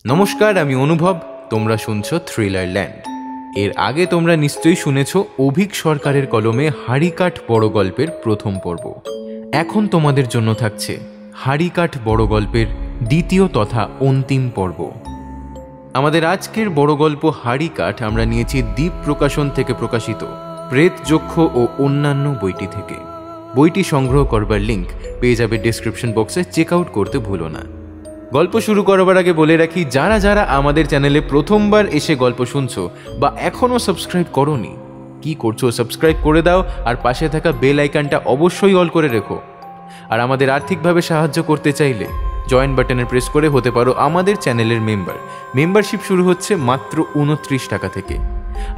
নমস্কার, আমি অনুভব। তোমরা শুনছো থ্রিলার ল্যান্ড। এর আগে তোমরা নিশ্চয়ই শুনেছ অভিক সরকারের কলমে হাড়িকাঠ বড় গল্পের প্রথম পর্ব। এখন তোমাদের জন্য থাকছে হাড়িকাঠ বড় গল্পের দ্বিতীয় তথা অন্তিম পর্ব। আমাদের আজকের বড় গল্প হাড়িকাঠ আমরা নিয়েছি দ্বীপ প্রকাশন থেকে প্রকাশিত প্রেত যক্ষ ও অন্যান্য বইটি থেকে। বইটি সংগ্রহ করবার লিঙ্ক পেয়ে যাবে ডেসক্রিপশন বক্সে, চেক আউট করতে ভুলো না। গল্প শুরু করবার আগে বলে রাখি, যারা যারা আমাদের চ্যানেলে প্রথমবার এসে গল্প শুনছো বা এখনও সাবস্ক্রাইব করোনি, কি করছো? সাবস্ক্রাইব করে দাও আর পাশে থাকা বেল আইকনটা অবশ্যই অল করে রেখো। আর আমাদের আর্থিকভাবে সাহায্য করতে চাইলে জয়েন বাটনে প্রেস করে হতে পারো আমাদের চ্যানেলের মেম্বার। মেম্বারশিপ শুরু হচ্ছে মাত্র 29 টাকা থেকে।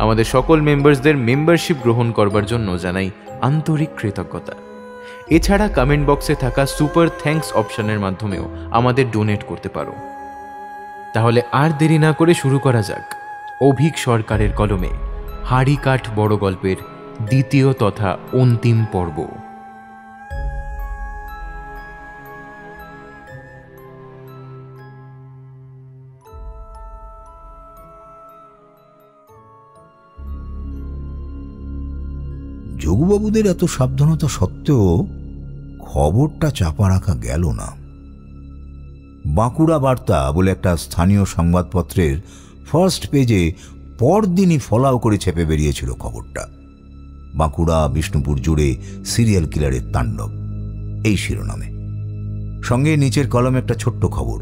আমাদের সকল মেম্বারসদের মেম্বারশিপ গ্রহণ করবার জন্য জানাই আন্তরিক কৃতজ্ঞতা। এছাড়া কমেন্ট বক্সে থাকা সুপার থ্যাঙ্কস অপশনের মাধ্যমেও আমাদের ডোনেট করতে পারো। তাহলে আর দেরি না করে শুরু করা যাক অভিক সরকারের কলমে হাড়িকাঠ বড় গল্পের দ্বিতীয় তথা অন্তিম পর্ব। যোগুবাবুদের এত সাবধানতা সত্ত্বেও খবরটা চাপা রাখা গেল না। বাঁকুড়া বার্তা বলে একটা স্থানীয় সংবাদপত্রের ফার্স্ট পেজে পরদিনই ফলাও করে ছেপে বেরিয়েছিল খবরটা। বাঁকুড়া বিষ্ণুপুর জুড়ে সিরিয়াল কিলারের তাণ্ডব, এই শিরোনামে। সঙ্গে নিচের কলমে একটা ছোট্ট খবর,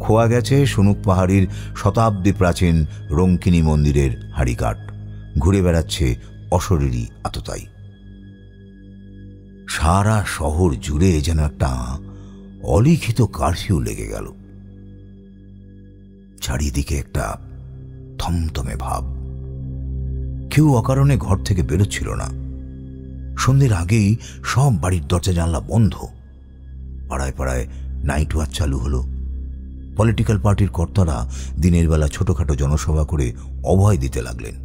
খোয়া গেছে সনুক পাহাড়ির শতাব্দী প্রাচীন রঙ্কিনী মন্দিরের হাড়িকাঠ, ঘুরে বেড়াচ্ছে অশরীরী আততায়ী। সারা শহর জুড়ে যেন একটা অলিখিত কারফিউ লেগে গেল। চারিদিকে একটা থমথমে ভাব। কেউ অকারণে ঘর থেকে বেরোচ্ছিল না। সন্ধ্যের আগেই সব বাড়ির দরজা জানলা বন্ধ। পাড়ায় পাড়ায় নাইট ওয়াচ চালু হলো। পলিটিক্যাল পার্টির কর্তারা দিনের বেলা ছোটখাটো জনসভা করে অভয় দিতে লাগলেন।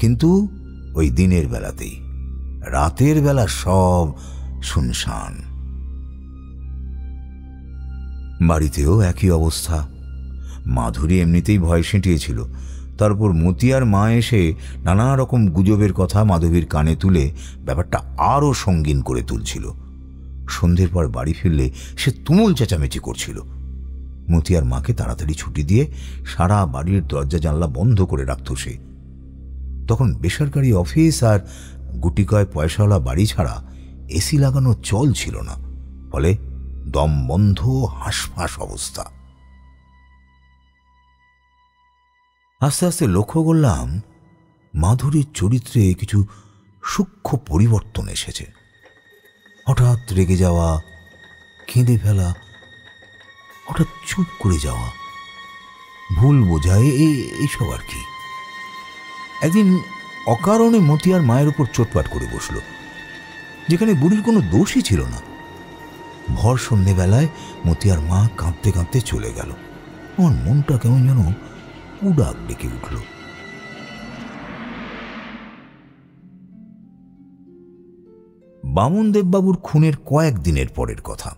কিন্তু ওই দিনের বেলাতেই, রাতের বেলা সব শুনশান। বাড়িতেও একই অবস্থা। মাধুরী এমনিতেই ভয় সেঁটিয়েছিল, তারপর মতিয়ার মা এসে নানা রকম গুজবের কথা মাধবীর কানে তুলে ব্যাপারটা আরও সঙ্গীন করে তুলছিল। সন্ধ্যের পর বাড়ি ফিরলে সে তুমুল চেঁচামেচি করছিল। মতিয়ার মাকে তাড়াতাড়ি ছুটি দিয়ে সারা বাড়ির দরজা জানলা বন্ধ করে রাখত সে। তখন বেসরকারি অফিস আর গুটিকয় পয়সাওয়ালা বাড়ি ছাড়া এসি লাগানো চল ছিল না, ফলে দম বন্ধ, হাঁসফাঁস অবস্থা। আস্তে আস্তে লক্ষ্য করলাম মাধুরীর চরিত্রে কিছু সূক্ষ্ম পরিবর্তন এসেছে। হঠাৎ রেগে যাওয়া, কেঁদে ফেলা, হঠাৎ চুপ করে যাওয়া, ভুল বোঝায়, এইসব আর কি। একদিন অকারণে মতিয়ার মায়ের উপর চোটপাট করে বসল, যেখানে বুড়ির কোনো দোষই ছিল না। ভর সন্ধ্যেবেলায় মতিয়ার মা কাঁদতে কাঁদতে চলে গেল। আমার মনটা কেমন যেন উড়াক ডেকে উঠল। বামন দেববাবুর খুনের কয়েকদিনের পরের কথা।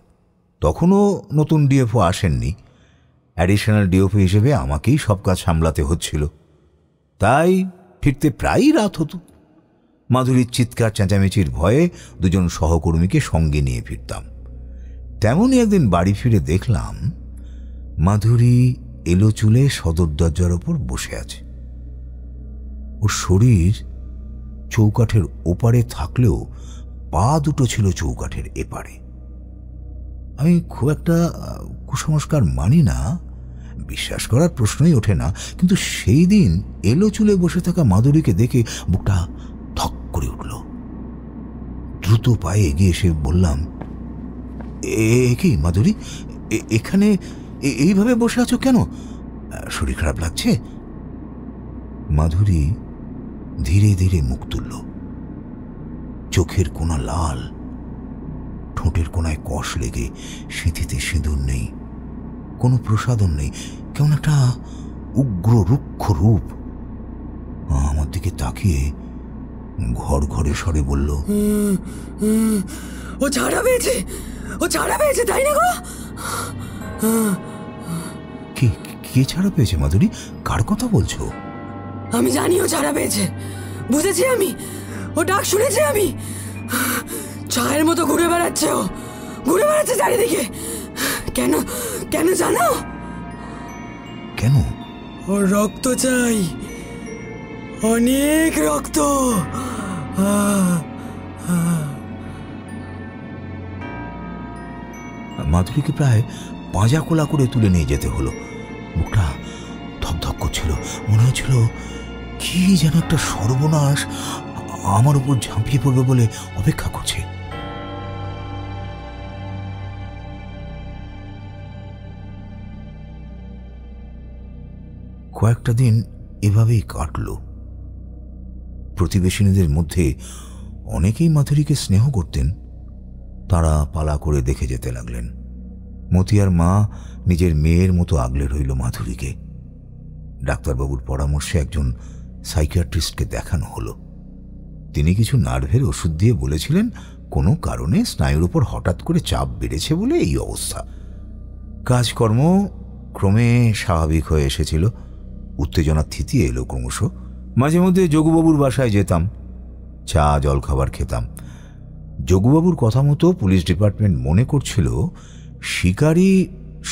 তখনও নতুন ডিএফও আসেননি। অ্যাডিশনাল ডিএফও হিসেবে আমাকেই সব কাজ সামলাতে হচ্ছিল। তাই ফিরতে প্রায়ই রাত হতো। মাধুরীর চিৎকার চেঁচামেচির ভয়ে দুজন সহকর্মীকে সঙ্গে নিয়ে ফিরতাম। তেমনই একদিন বাড়ি ফিরে দেখলাম মাধুরী এলো চুলে সদর দরজার ওপর বসে আছে। ওর শরীর চৌকাঠের ওপারে থাকলেও পা দুটো ছিল চৌকাঠের এপারে। আমি খুব একটা কুসংস্কার মানি না, বিশ্বাস করার প্রশ্নই ওঠে না, কিন্তু সেই দিন এলো চুলে বসে থাকা মাধুরীকে দেখে বুকটা ধক করে উঠল। দ্রুত পায়ে এগিয়ে এসে বললাম, কি মাধুরী, এখানে এইভাবে বসে আছো কেন? শরীর খারাপ লাগছে? মাধুরী ধীরে ধীরে মুখ তুলল। চোখের কোনা লাল, ঠোঁটের কোনায় কষ লেগে, সিঁথিতে সিঁদুর নেই, কোনো প্রসাদন নেই, কেমন একটা উগ্র রুক্ষ রূপ। আমার দিকে তাকিয়ে ঘর ঘরে স্বরে বলল, ও ছাড়া পেয়েছে, ও ছাড়া পেয়েছে, তাই না গো? কে কে ছাড়া পেয়েছে মাধুরী? কার কথা বলছো? আমি জানি ও ছাড়া পেয়েছে, বুঝেছি আমি। ও ডাক শুনেছি আমি। ছায়ের মতো ঘুরে বেড়াচ্ছে, ও ঘুরে বেড়াচ্ছে চারিদিকে। কেন কেন জানো? কেন? ওর রক্ত চাই, অনেক রক্ত। মাধুরীকে প্রায় পাঁজা কোলা করে তুলে নিয়ে যেতে হলো। মুখটা ধকধক করছিল, মনে হচ্ছিল কি যেন একটা সর্বনাশ আমার উপর ঝাঁপিয়ে পড়বে বলে অপেক্ষা করছে। কয়েকটা দিন এভাবেই কাটল। প্রতিবেশিনীদের মধ্যে অনেকেই মাধুরীকে স্নেহ করতেন। তারা পালা করে দেখে যেতে লাগলেন। মতিয়ার মা নিজের মেয়ের মতো আগলে রইল মাধুরীকে। ডাক্তারবাবুর পরামর্শে একজন সাইকিয়াট্রিস্টকে দেখানো হলো। তিনি কিছু নার্ভের ওষুধ দিয়ে বলেছিলেন কোনো কারণে স্নায়ুর উপর হঠাৎ করে চাপ বেড়েছে বলে এই অবস্থা। কাজকর্ম ক্রমে স্বাভাবিক হয়ে এসেছিল। উত্তেজনা থিতিয়ে এলো ক্রমশ। মাঝে মধ্যে যোগুবাবুর বাসায় যেতাম, চা জলখাবার খেতাম। যোগুবাবুর কথা মতো পুলিশ ডিপার্টমেন্ট মনে করছিল শিকারী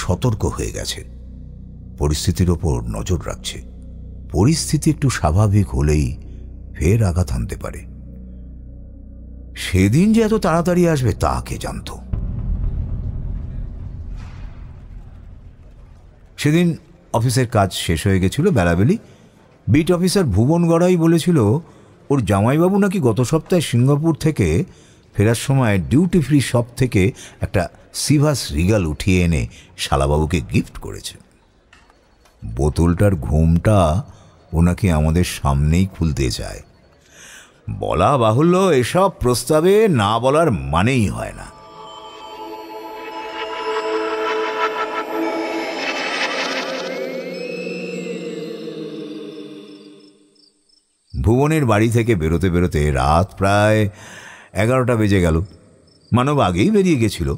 সতর্ক হয়ে গেছে, পরিস্থিতির ওপর নজর রাখছে। পরিস্থিতি একটু স্বাভাবিক হলেই ফের আঘাত আনতে পারে। সেদিন যে এত তাড়াতাড়ি আসবে তা কে জানত। সেদিন অফিসের কাজ শেষ হয়ে গেছিল বেলাবেলি। বিট অফিসার ভুবন গড়াই বলেছিল ওর জামাইবাবু নাকি গত সপ্তাহে সিঙ্গাপুর থেকে ফেরার সময় ডিউটি ফ্রি শপ থেকে একটা সিভাস রিগাল উঠিয়ে এনে শালাবাবুকে গিফট করেছে। বোতলটার ঘুমটা ও নাকি আমাদের সামনেই খুলতে চায়। বলা বাহুল্য, এসব প্রস্তাবে না বলার মানেই হয় না। ভুবনের বাড়ি থেকে বেরোতে বেরোতে রাত প্রায় 11টা বেজে গেল। মানব আগেই বেরিয়ে গেছিল।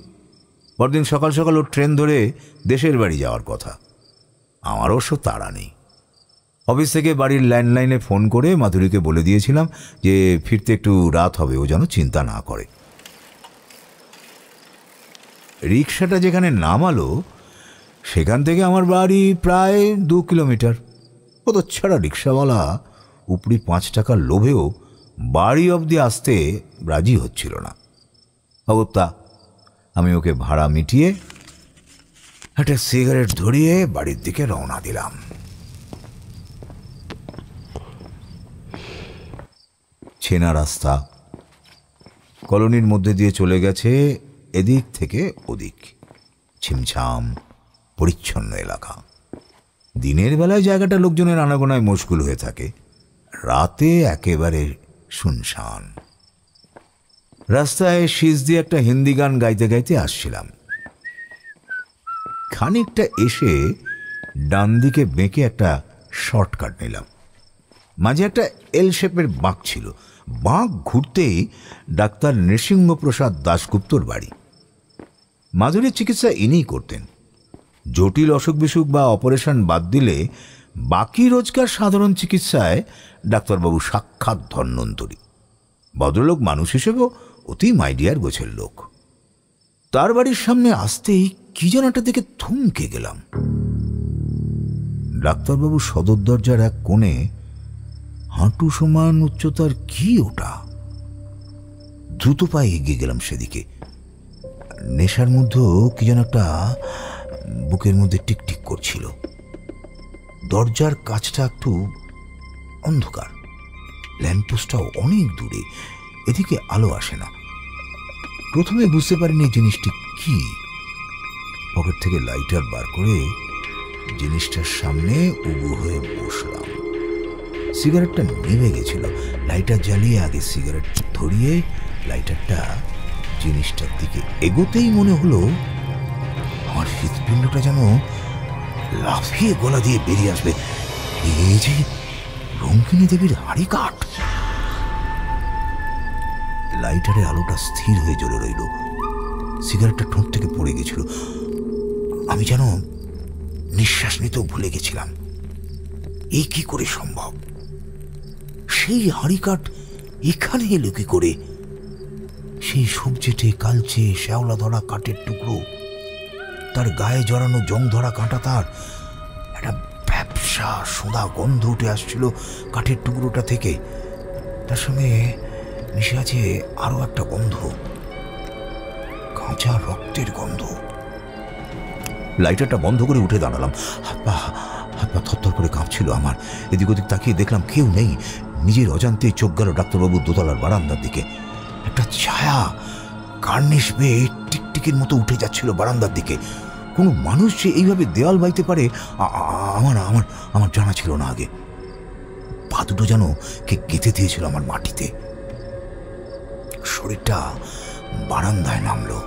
পরদিন সকাল সকাল ওর ট্রেন ধরে দেশের বাড়ি যাওয়ার কথা। আমার অবশ্য তাড়া নেই। অফিস থেকে বাড়ির ল্যান্ডলাইনে ফোন করে মাধুরীকে বলে দিয়েছিলাম যে ফিরতে একটু রাত হবে, ও যেন চিন্তা না করে। রিক্সাটা যেখানে নামালো সেখান থেকে আমার বাড়ি প্রায় 2 কিলোমিটার। ও তো ছাড়া রিক্সাওয়ালা উপরি 5 টাকার লোভেও বাড়ি অবধি আসতে রাজি হচ্ছিল না। অগত্যা আমি ওকে ভাড়া মিটিয়ে একটা সিগারেট ধরিয়ে বাড়ির দিকে রওনা দিলাম। চেনা রাস্তা, কলোনির মধ্যে দিয়ে চলে গেছে এদিক থেকে ওদিক। ছিমছাম পরিচ্ছন্ন এলাকা। দিনের বেলায় জায়গাটা লোকজনের আনাগোনায় মশগুল হয়ে থাকে, রাতে একেবারে শুনশান। রাস্তায় শীষ দিয়ে একটা হিন্দি গান গাইতে গাইতে আসছিলাম। খানিকটা এসে ডান দিকে বেঁকে একটা শর্টকাট নিলাম। মাঝে একটা এল শেপের বাঁক ছিল। বাঁক ঘুরতেই ডাক্তার নৃসিংহপ্রসাদ দাশগুপ্তর বাড়ি। মাধুরীর চিকিৎসা ইনিই করতেন। জটিল অসুখ বিসুখ বা অপারেশন বাদ দিলে বাকি রোজকার সাধারণ চিকিৎসায় ডাক্তারবাবু সাক্ষাৎ ধন্বন্তরী। ভদ্রলোক মানুষ হিসেবেও অতি মাইডিয়ার গোছের লোক। তার বাড়ির সামনে আসতেই কি যেন একটা দেখে থমকে গেলাম। ডাক্তারবাবু সদর দরজার এক কোণে হাঁটু সমান উচ্চতার কি ওটা? দ্রুত পায়ে এগিয়ে গেলাম সেদিকে। নেশার মধ্যেও কি যেন একটা বুকের মধ্যে টিকটিক করছিল। দরজার কাছটা একটু অন্ধকার, ল্যাম্পপোস্টটাও অনেক দূরে, এদিকে আলো আসে না। প্রথমে বুঝতে পারিনি জিনিসটি কি। পকেট থেকে লাইটার বার করে জিনিসটার সামনে উবু হয়ে বসলাম। সিগারেটটা নিভে গেছিল। লাইটার জ্বালিয়ে আগে সিগারেট ধরিয়ে লাইটারটা জিনিসটার দিকে এগোতেই মনে হলো আমার হৃৎপিণ্ডটা যেন লাফিয়ে গলা দিয়ে বেরিয়ে আসবে। এই যে রঙ্কিনী দেবীর হাড়ি কাঠ। লাইটারের আলোটা স্থির হয়ে জ্বলে রইল। সিগারেটটা ঠোঁট থেকে পড়ে গেছিল। আমি যেন নিঃশ্বাস নিতেও ভুলে গেছিলাম। এ কি করে সম্ভব? সেই হাঁড়িকাঠ এখানে এলো কি করে? সেই সবজেটে কালচে শ্যাওলা ধরা কাঠের টুকরো, তার গায়ে জড়ানো জং ধরা কাঁটা, তার একটা ব্যবসা সোঁদা গন্ধ উঠে আসছিল কাঠের টুকরোটা থেকে। তার সঙ্গে মিশে আছে আরো একটা গন্ধ, কাঁচা রক্তের গন্ধ। লাইটারটা বন্ধ করে উঠে দাঁড়ালাম। হাত পা থরথর করে কাঁপছিল আমার। এদিক ওদিক তাকিয়ে দেখলাম কেউ নেই। নিজের অজান্তেই চোখ গেল ডাক্তারবাবুর দোতলার বারান্দার দিকে। একটা ছায়া কার্নিশ বেয়ে টিকটিকির মতো উঠে যাচ্ছিল বারান্দার দিকে। কোনো মানুষ যে এইভাবে দেওয়াল বাইতে পারে আমার জানা ছিল না আগে। পা দুটো যেন কে গেঁথে দিয়েছিল আমার মাটিতে। শরীরটা বারান্দায় নামলো।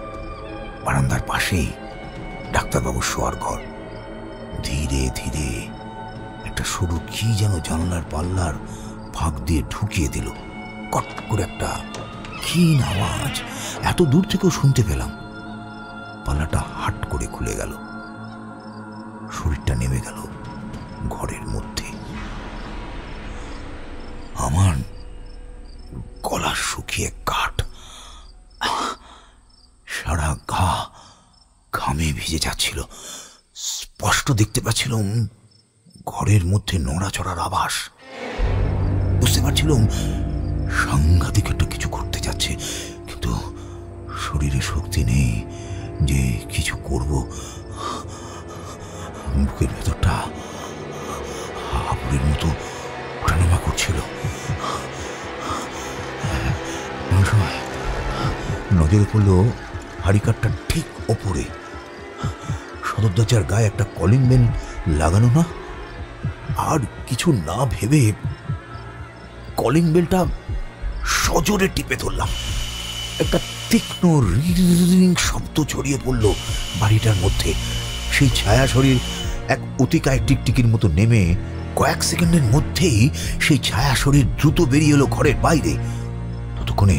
বারান্দার পাশেই ডাক্তারবাবুর শোয়ার ঘর। ধীরে ধীরে একটা সরু কি যেন জানলার পাল্লার ফাঁক দিয়ে ঢুকিয়ে দিল। কট করে একটা ক্ষীণ আওয়াজ এত দূর থেকেও শুনতে পেলাম। পাল্লাটা হাট করে খুলে গেল। শরীরটা নেমে গেল ঘরের মধ্যে। আমার গলা শুকিয়ে কাঠ, সারা গা ঘামে ভিজে যাচ্ছিল। স্পষ্ট দেখতে পাচ্ছিলাম ঘরের মধ্যে নড়াচড়ার আভাস। বুঝতে পারছিলাম সাংঘাতিক একটা কিছু ঘটতে যাচ্ছে, কিন্তু শরীরে শক্তি নেই যে কিছু করব। বুকের ভেতরটা হাঁপুড়ের মতো ওঠানামা করছিল। নজরে পড়ল হাড়িকাঠটা ঠিক ওপরে। সদর দরজার গায়ে একটা কলিং বেল লাগানো না। আর কিছু না ভেবে কলিং বেলটা সজোরে টিপে ধরলাম। একটা তীক্ষ্ণ রিং শব্দ ছড়িয়ে পড়ল বাড়িটার মধ্যে। সেই ছায়া শরীর এক অতিকায় টিকটিকির মতো নেমে কয়েক সেকেন্ডের মধ্যেই সেই ছায়া শরীর দ্রুত বেরিয়ে এলো ঘরের বাইরে। ততক্ষণে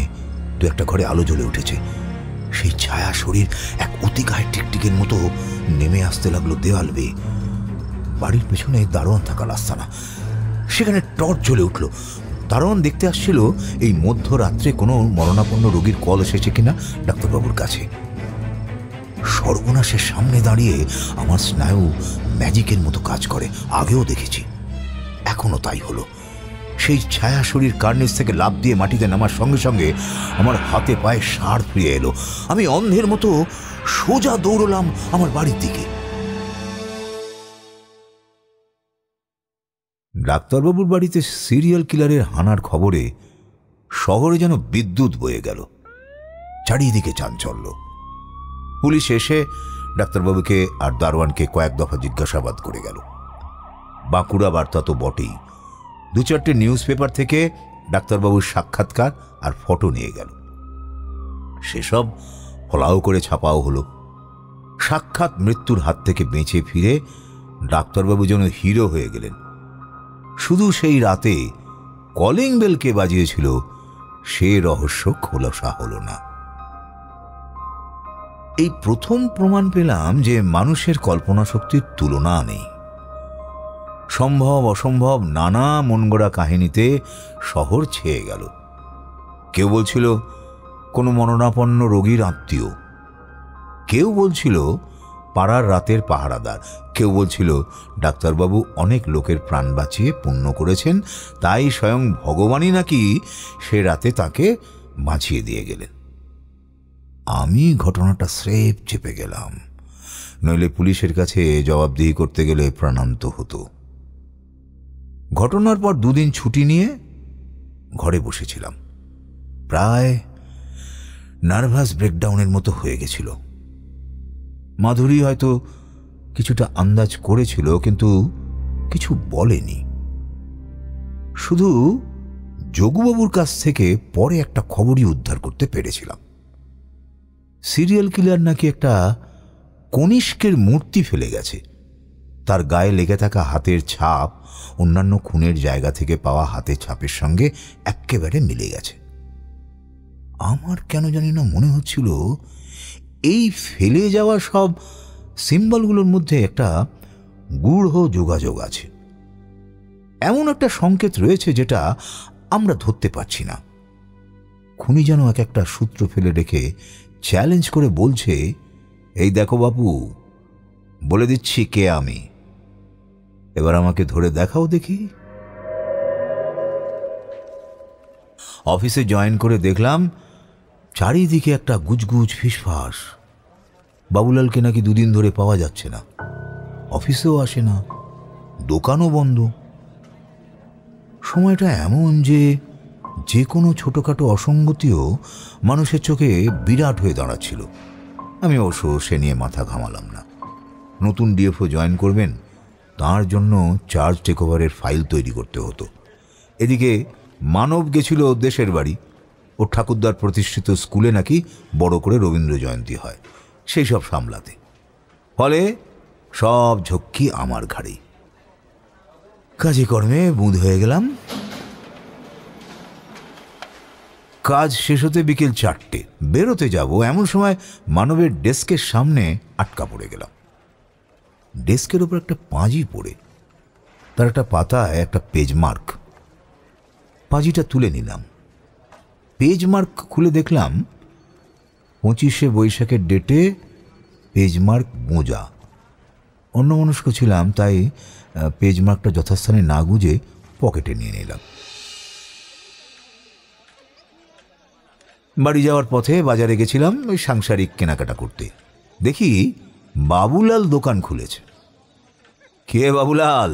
দু একটা ঘরে আলো জ্বলে উঠেছে। সেই ছায়া শরীর এক অতিকায় টিকটিকের মতো নেমে আসতে লাগলো দেওয়াল বেয়ে। বাড়ির পেছনে দারোয়ান থাকার আস্তানা, সেখানে টর্চ জ্বলে উঠল। দারোয়ান দেখতে আসছিল এই মধ্যরাত্রে কোনো মরণাপন্ন রোগীর কল এসেছে কিনা ডাক্তারবাবুর কাছে। সর্বনাশের সামনে দাঁড়িয়ে আমার স্নায়ু ম্যাজিকের মতো কাজ করে। আগেও দেখেছি, এখনো তাই হলো। সেই ছায়া শরীর কার্নিস থেকে লাফ দিয়ে মাটিতে নামার সঙ্গে সঙ্গে আমার হাতে পায়ে সার ফিরে এলো। আমি অন্ধের মতো সোজা দৌড়লাম আমার বাড়ির দিকে। ডাক্তারবাবুর বাড়িতে সিরিয়াল কিলারের হানার খবরে শহরে যেন বিদ্যুৎ বয়ে গেল। চারিদিকে চাঞ্চল্য। পুলিশ এসে ডাক্তারবাবুকে আর দারোয়ানকে কয়েক দফা জিজ্ঞাসাবাদ করে গেল। বাঁকুড়া বার্তা তো বটেই, দু চারটে নিউজ পেপার থেকে ডাক্তারবাবুর সাক্ষাৎকার আর ফটো নিয়ে গেল। সেসব ফলাও করে ছাপাও হলো। সাক্ষাৎ মৃত্যুর হাত থেকে বেঁচে ফিরে ডাক্তারবাবু যেন হিরো হয়ে গেলেন। শুধু সেই রাতে কলিং বেল কে বাজিয়েছিল সে রহস্য খোলাসা হলো না। এই প্রথম প্রমাণ পেলাম যে মানুষের কল্পনা শক্তির তুলনা নেই। সম্ভব অসম্ভব নানা মনগড়া কাহিনীতে শহর ছেয়ে গেল। কেউ বলছিল কোনো মরণাপন্ন রোগীর আত্মীয়, কেউ বলছিল পাড়ার রাতের পাহারাদার, কেউ বলছিল ডাক্তারবাবু অনেক লোকের প্রাণ বাঁচিয়ে পুণ্য করেছেন, তাই স্বয়ং ভগবানই নাকি সে রাতে তাকে বাঁচিয়ে দিয়ে গেলেন। আমি ঘটনাটা স্রেফ চেপে গেলাম, নইলে পুলিশের কাছে জবাবদিহি করতে গেলে প্রাণান্ত হতো। ঘটনার পর দুদিন ছুটি নিয়ে ঘরে বসেছিলাম। প্রায় নার্ভাস ব্রেকডাউনের মতো হয়ে গেছিল। মাধুরী হয়তো কিছুটা আন্দাজ করেছিল, কিন্তু কিছু বলেনি। শুধু যোগুবাবুর কাছ থেকে পরে একটা খবরই উদ্ধার করতে পেরেছিলাম। সিরিয়াল কিলার নাকি একটা কনিষ্কের মূর্তি ফেলে গেছে। তার গায়ে লেগে থাকা হাতের ছাপ অন্যান্য খুনের জায়গা থেকে পাওয়া হাতের ছাপের সঙ্গে একেবারে মিলে গেছে। আমার কেন জানি না মনে হচ্ছিল এই ফেলে যাওয়া সব সিম্বলগুলোর মধ্যে একটা গূঢ় যোগাযোগ আছে, এমন একটা সংকেত রয়েছে যেটা আমরা ধরতে পারছি না। খুনি যেন এক একটা সূত্র ফেলে রেখে চ্যালেঞ্জ করে বলছে, এই দেখো বাপু, বলে দিচ্ছি কে আমি, এবার আমাকে ধরে দেখাও দেখি। অফিসে জয়েন করে দেখলাম চারিদিকে একটা গুজগুজ ফিসফাস। বাবুলালকে নাকি 2 দিন ধরে পাওয়া যাচ্ছে না, অফিসেও আসে না, দোকানও বন্ধ। সময়টা এমন যে কোনো ছোটখাটো অসঙ্গতিও মানুষের চোখে বিরাট হয়ে দাঁড়াচ্ছিল। আমি অবশ্য সে নিয়ে মাথা ঘামালাম না। নতুন ডিএফও জয়েন করবেন, তার জন্য চার্জ টেকওভারের ফাইল তৈরি করতে হতো। এদিকে মানব গেছিল দেশের বাড়ি, ওর ঠাকুরদার প্রতিষ্ঠিত স্কুলে নাকি বড় করে রবীন্দ্র জয়ন্তী হয়, সেই সব সামলাতে। ফলে সব ঝক্কি আমার ঘাড়েই। কাজে কর্মে বুঁদ হয়ে গেলাম। কাজ শেষ হতে বিকেল 4টে। বেরোতে যাব এমন সময় মানবের ডেস্কের সামনে আটকা পড়ে গেলাম। ডেস্কের ওপর একটা পাঁজি পড়ে, তার একটা পাতায় একটা পেজ মার্ক। পাঁজিটা তুলে নিলাম, পেজ মার্ক খুলে দেখলাম 25শে বৈশাখের ডেটে পেজ মার্ক মোজা। অন্যমনস্ক ছিলাম, তাই পেজ মার্কটা যথাস্থানে না গুঁজে পকেটে নিয়ে নিলাম। বাড়ি যাওয়ার পথে বাজারে গেছিলাম ওই সাংসারিক কেনাকাটা করতে। দেখি বাবুলাল দোকান খুলেছে। কে বাবুলাল,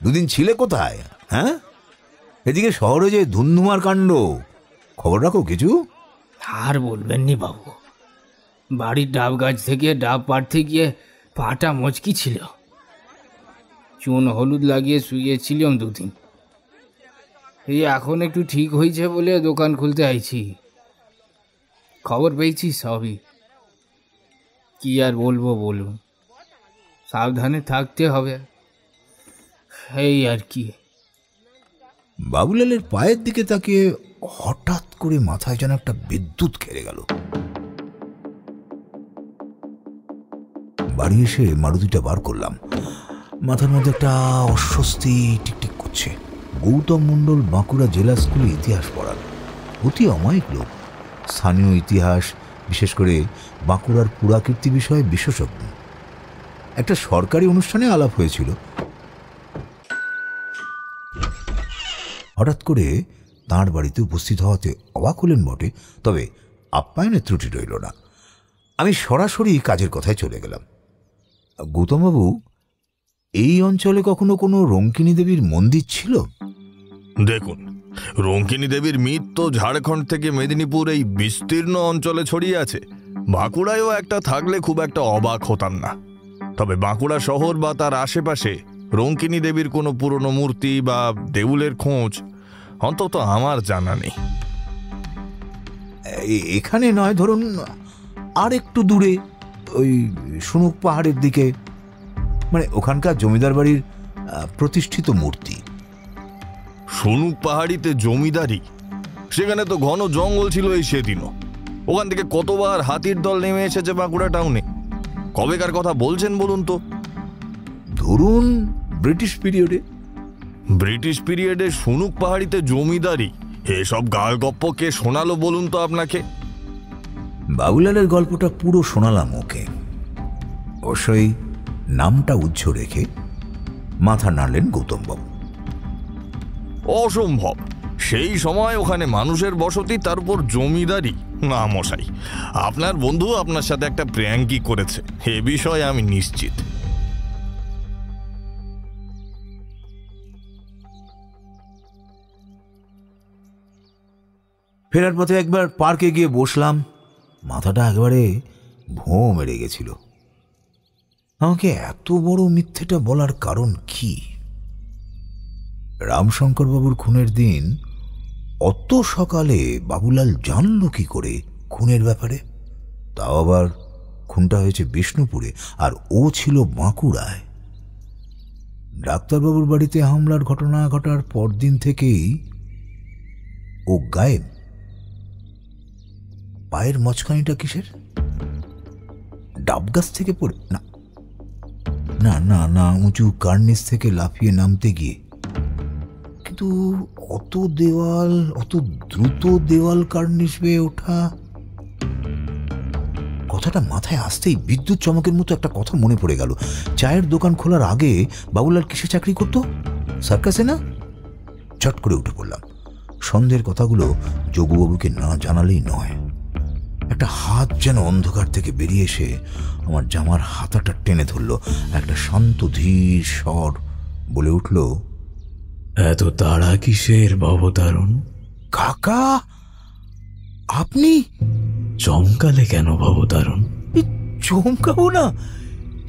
2 দিন ছিলে কোথায়? হ্যাঁ, এদিকে শহরে যে ধুন্ধুমার কাণ্ড, খবর রাখো কিছু? আর বলবেন নি বাবু, বাড়ির ডাব গাছ থেকে ডাব পাড়তে গিয়ে পাটা মচকি ছিল, চুন হলুদ লাগিয়ে শুয়েছিলাম 2 দিন। এই এখন একটু ঠিক হয়েছে বলে দোকান খুলতে আইছি। খবর পেয়েছি সবই, কি আর বলবো বলুন, সাবধানে থাকতে হবে, এই আর কি। বাবুলালের পায়ের দিকে তাকিয়ে হঠাৎ করে মাথায় যেন একটা বিদ্যুৎ খেলে গেল। বাড়ি এসে মারুতিটা বার করলাম। মাথার মধ্যে একটা অস্বস্তি টিকটিক করছে। গৌতম মণ্ডল বাঁকুড়া জেলা স্কুলে ইতিহাস পড়ান, অতি অমায়িক লোক, স্থানীয় ইতিহাস, বিশেষ করে বাঁকুড়ার পুরাকীর্তি বিষয়ে বিশেষজ্ঞ। একটা সরকারি অনুষ্ঠানে আলাপ হয়েছিল। হঠাৎ করে তাঁর বাড়িতে উপস্থিত হওয়াতে অবাক হলেন বটে, তবে আপ্যায়নের ত্রুটি রইল না। আমি সরাসরি কাজের কথায় চলে গেলাম। গৌতমবাবু, এই অঞ্চলে কখনো কোনো রঙ্কিনী দেবীর মন্দির ছিল? দেখুন, রঙ্কিনী দেবীর মিথ তো ঝাড়খণ্ড থেকে মেদিনীপুর এই বিস্তীর্ণ অঞ্চলে ছড়িয়ে আছে। বাঁকুড়ায়ও একটা থাকলে খুব একটা অবাক হতাম না। তবে বাঁকুড়া শহর বা তার আশেপাশে রঙ্কিনী দেবীর কোনো পুরনো মূর্তি বা দেউলের খোঁজ অন্তত আমার জানা নেই। এখানে নয়, ধরুন আর একটু দূরে, ওই সুনুক পাহাড়ের দিকে, মানে ওখানকার জমিদার বাড়ির প্রতিষ্ঠিত মূর্তি। সুনুক পাহাড়িতে জমিদারি? সেখানে তো ঘন জঙ্গল ছিল এই সেদিনও। ওখান থেকে কতবার হাতির দল নেমে এসেছে বাঁকুড়া টাউনে। কবেকার কথা বলছেন বলুন তো? ধরুন ব্রিটিশ পিরিয়ডে। ব্রিটিশ পিরিয়ডে সুনুক পাহাড়িতে জমিদারি? এসব গালগপ্প কে শোনালো বলুন তো আপনাকে? বাবুলালের গল্পটা পুরো শোনালাম ওকে। অবশ্যই নামটা উজ্জ রেখে মাথা নাড়লেন গৌতমবাবু। অসম্ভব, সেই সময় ওখানে মানুষের বসতি, তার উপর জমিদারি? না মশাই, আপনার বন্ধু আপনার সাথে একটা প্র্যাঙ্কি করেছে, এ বিষয়ে আমি নিশ্চিত। ফেরার পথে একবার পার্কে গিয়ে বসলাম। মাথাটা একেবারে ভোঁ মেরে গেছিল। আমাকে এত বড় মিথ্যেটা বলার কারণ কি? রামশঙ্কর বাবুর খুনের দিন অত সকালে বাবুলাল জানল কি করে খুনের ব্যাপারে? তাও আবার খুনটা হয়েছে বিষ্ণুপুরে, আর ও ছিল বাঁকুড়ায়। ডাক্তারবাবুর বাড়িতে হামলার ঘটনা ঘটার পরদিন থেকেই ও গায়েব। পায়ের মচকানিটা কিসের? ডাব গাছ থেকে পড়ে? না না না না, উঁচু কার্নিস থেকে লাফিয়ে নামতে গিয়ে। কিন্তু অত দেওয়াল, অত দ্রুত দেওয়াল কার্নিস বেয়ে ওঠা, কথাটা মাথায় আসতেই বিদ্যুৎ চমকের মতো একটা কথা মনে পড়ে গেল। চায়ের দোকান খোলার আগে বাবুলাল কিসে চাকরি করতো? সার্কাসে না? চট করে উঠে পড়লাম। সন্ধ্যের কথাগুলো যোগুবাবুকে না জানালেই নয়। একটা হাত যেন অন্ধকার থেকে বেরিয়ে এসে আমার জামার হাতাটা টেনে ধরল। একটা শান্ত ধীর স্বর বলে উঠল, এত তাড়া কিসের ভবতারণ? কাকা আপনি? চমকালে কেন ভবতারণ? চমকাবো না?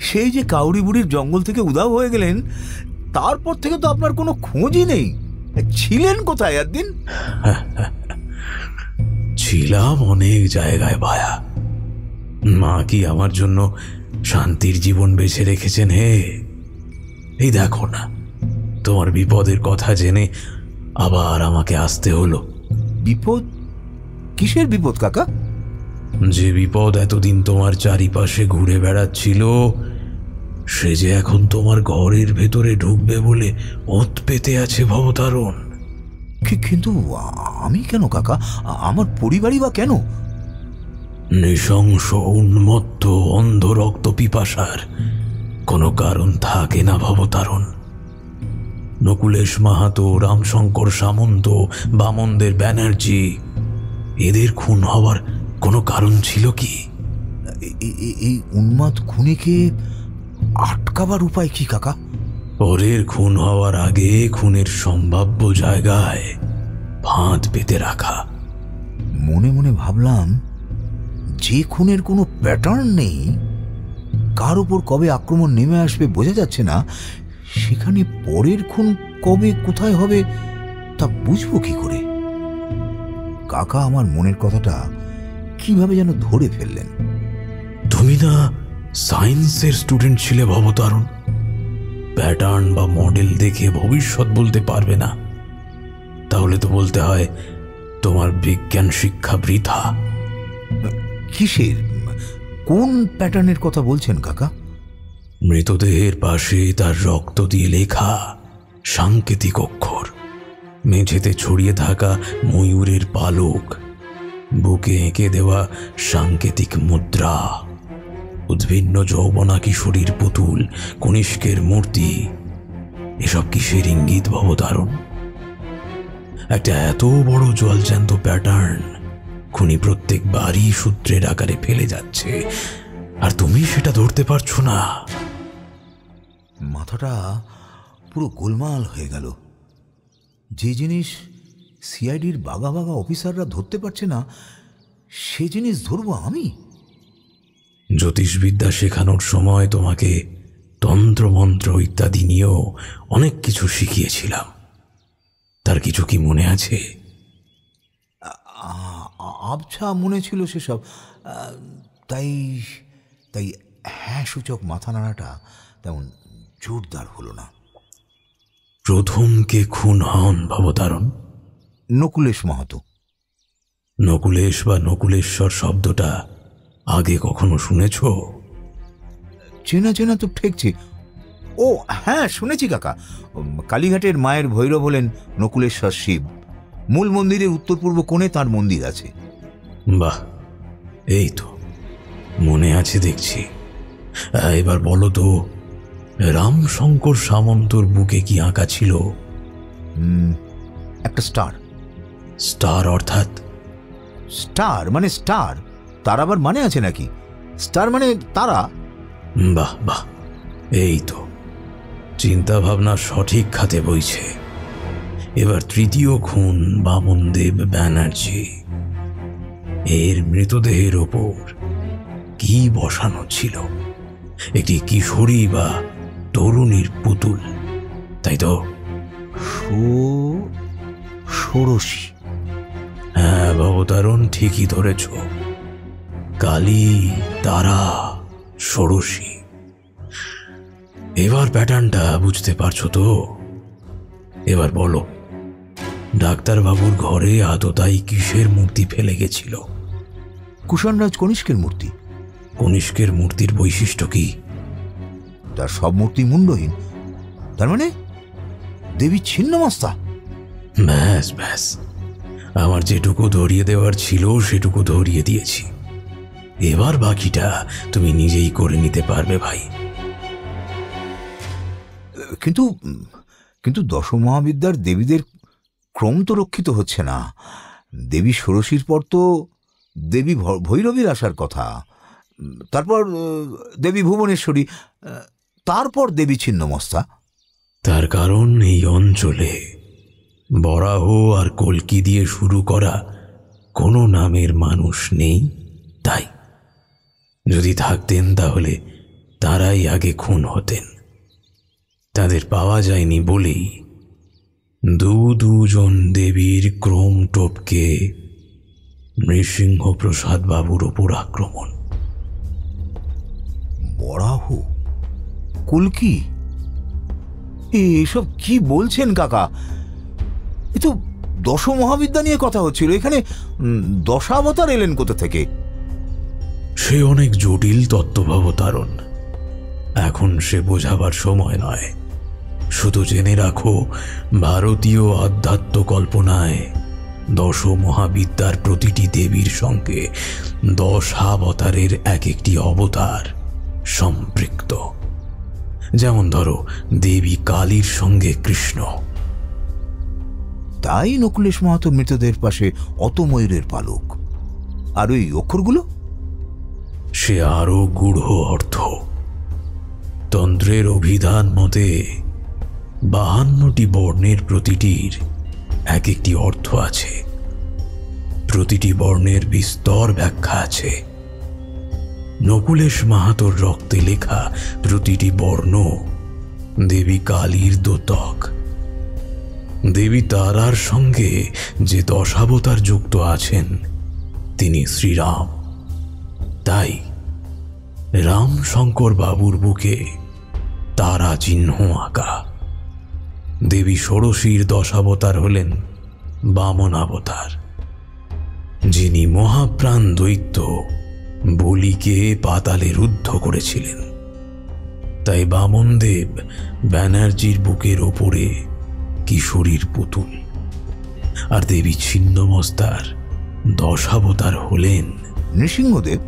সেই যে কাউরি বুড়ির জঙ্গল থেকে উধাও হয়ে গেলেন, তারপর থেকে তো আপনার কোনো খোঁজই নেই। ছিলেন কোথায় একদিন? ছিলাম অনেক জায়গায় ভায়া। মা কি আমার জন্য শান্তির জীবন বেছে রেখেছেন? হে, এই দেখো না, তোমার বিপদের কথা জেনে আবার আমাকে আসতে হলো। বিপদ? কিসের বিপদ কাকা? যে বিপদ এতদিন তোমার চারিপাশে ঘুরে বেড়াচ্ছিল, সে যে এখন তোমার ঘরের ভেতরে ঢুকবে বলে ওত পেতে আছে ভবতারণ। কিন্তু আমি কেন কাকা? আমার পরিবারই বা কেন? নৃশংস উন্মত্ত অন্ধ রক্ত পিপাসার কোনো কারণ থাকে না ভবতারণ। নকুলেশ মাহাতো, রামশঙ্কর সামন্ত, বামনদের ব্যানার্জি, এদের খুন হওয়ার কোনো কারণ ছিল কি? এই উন্মাদ খুনিকে আটকাবার উপায় কি কাকা? পরের খুন হওয়ার আগে খুনের সম্ভাব্য জায়গায় ফাঁদ পেতে রাখা। মনে মনে ভাবলাম, যে খুনের কোনো প্যাটার্ন নেই, কার উপর কবে আক্রমণ নেমে আসবে বোঝা যাচ্ছে না, সেখানে পরের খুন কবে কোথায় হবে তা বুঝবো কি করে? কাকা আমার মনের কথাটা কিভাবে যেন ধরে ফেললেন। তুমি না সায়েন্সের স্টুডেন্ট ছিলে ভবতারণ? প্যাটার্ন বা মডেল দেখে ভবিষ্যৎ বলতে পারবে না? তাহলে তো বলতে হয় তোমার বিজ্ঞান শিক্ষা বৃথা। কিসের, কোন প্যাটার্নের কথা বলছেন কাকা? মৃতদেহের পাশে তার রক্ত দিয়ে লেখা সাংকেতিক অক্ষর, মেঝেতে ছড়িয়ে থাকা ময়ূরের পালক, বুকে এঁকে দেওয়া সাংকেতিক মুদ্রা, উদ্ভিন্ন যৌবনা কিশোরীর পুতুল, কনিষ্কের মূর্তি, এসব কিসের ইঙ্গিত ভবতারণ? একটা এত বড় জলজ্যান্ত প্যাটার্ন খুনি প্রত্যেকবারই সূত্রের আকারে ফেলে যাচ্ছে, আর তুমি সেটা ধরতে পারছো না। মাথাটা পুরো গোলমাল হয়ে গেল। যে জিনিস সিআইডির বাঘা বাঘা অফিসাররা ধরতে পারছে না, সে জিনিস ধরবো আমি? জ্যোতিষবিদ্যা শেখানোর সময় তোমাকে তন্ত্রমন্ত্র ইত্যাদি নিয়েও অনেক কিছু শিখিয়েছিলাম, তার কিছু কি মনে আছে? আবছা মনে ছিল সেসব, তাই তাই হ্যাঁ সূচক মাথা নাড়াটা তেমন জোরদার হলো না। প্রথম কে খুন হন ভবতারণ? নকুলেশ মাহাতো। নকুলেশ বা নকুলেশ্বর শব্দটা আগে কখনো শুনেছ? চেনা চেনা তো ঠেকছে। ও হ্যাঁ, শুনেছি কাকা। কালীঘাটের মায়ের ভৈরব হলেন নকুলেশ্বর শিব। মূল মন্দিরের উত্তর পূর্ব কোণে তার মন্দির আছে। বাহ, এই তো মনে আছে দেখছি। এবার বলো তো, রামশঙ্কর সামন্তর বুকে কি আঁকা ছিল? একটা স্টার। স্টার অর্থাৎ? স্টার মানে স্টার, তার আবার মানে আছে নাকি? স্টার মানে তারা। বাহ বাহ, এই তো চিন্তা ভাবনা সঠিক খাতে বইছে। এবার তৃতীয় খুন, বামনদেব ব্যানার্জি। এর মৃতদেহের ওপর কি বসানো ছিল? একটি কিশোরী বা তরুণীর পুতুল, তাই তো? ষোড়শী। হ্যাঁ ভবতারণ, ঠিকই ধরেছ। কালী, তারা, ষোড়শী। এবার প্যাটার্নটা বুঝতে পারছো তো? এবার বলো, ডাক্তারবাবুর ঘরে আততায়ী কিসের মূর্তি ফেলে গেছিল? কুষাণরাজ কনিষ্কের মূর্তি। কনিষ্কের মূর্তির বৈশিষ্ট্য কি? তার সব মূর্তি মুন্ডহীন। তার মানে দেবী ছিন্নমস্তা। ব্যাস ব্যাস, আমার যেটুকু ধরিয়ে দেওয়ার ছিল সেটুকু ধরিয়ে দিয়েছি। এবার বাকিটা তুমি নিজেই করে নিতে পারবে ভাই। কিন্তু কিন্তু দশমহাবিদ্যার দেবীদের ক্রম তো রক্ষিত হচ্ছে না। দেবী ষোড়শীর পর তো দেবী ভৈরবীর আসার কথা, তারপর দেবী ভুবনেশ্বরী, তারপর দেবী ছিন্নমস্তা। তার কারণ এই অঞ্চলে বরাহ আর কল্কি দিয়ে শুরু করা কোনো নামের মানুষ নেই। তাই যদি থাকতেন তাহলে তারাই আগে খুন হতেন। তাদের পাওয়া যায়নি বলেই দুজন দেবীর ক্রম টপকে নৃসিংহপ্রসাদ বাবুর ওপর আক্রমণ। বরাহ, কল্কি, এসব কি বলছেন কাকা? এ তো দশমহাবিদ্যা নিয়ে কথা হচ্ছিল, এখানে দশাবতার এলেন কোথা থেকে? সে অনেক জটিল তত্ত্বভাবতারণ, এখন সে বোঝাবার সময় নয়। শুধু জেনে রাখো, ভারতীয় আধ্যাত্ম কল্পনায় দশমহাবিদ্যার প্রতিটি দেবীর সঙ্গে দশাবতারের এক একটি অবতার সম্পৃক্ত। যেমন ধরো দেবী কালীর সঙ্গে কৃষ্ণ। তাই নকুলেশ মাহাতোর মৃতদের পাশে অত ময়ূরের পালক, আর ওই অক্ষরগুলো? সে আরো গূঢ় অর্থ। তন্ত্রের অভিধান মতে 52টি বর্ণের প্রতিটির এক একটি অর্থ আছে। প্রতিটি বর্ণের বিস্তর ব্যাখ্যা আছে। নকুলেশ মাহাতোর রক্তে লেখা প্রতিটি বর্ণ দেবী কালীর দ্যোতক। দেবী তারার সঙ্গে যে দশাবতার যুক্ত আছেন তিনি শ্রীরাম। তাই রাম শঙ্কর বাবুর বুকে তারা চিহ্ন আঁকা। দেবী ষোড়শীর দশাবতার হলেন বামনাবতার, যিনি মহাপ্রাণ দৈত্য বলিকে পাতালে রুদ্ধ করেছিলেন। তাই বামনদেব ব্যানার্জির বুকের ওপরে কিশোরীর পুতুল। আর দেবী ছিন্নমস্তার দশাবতার হলেন নৃসিংহদেব।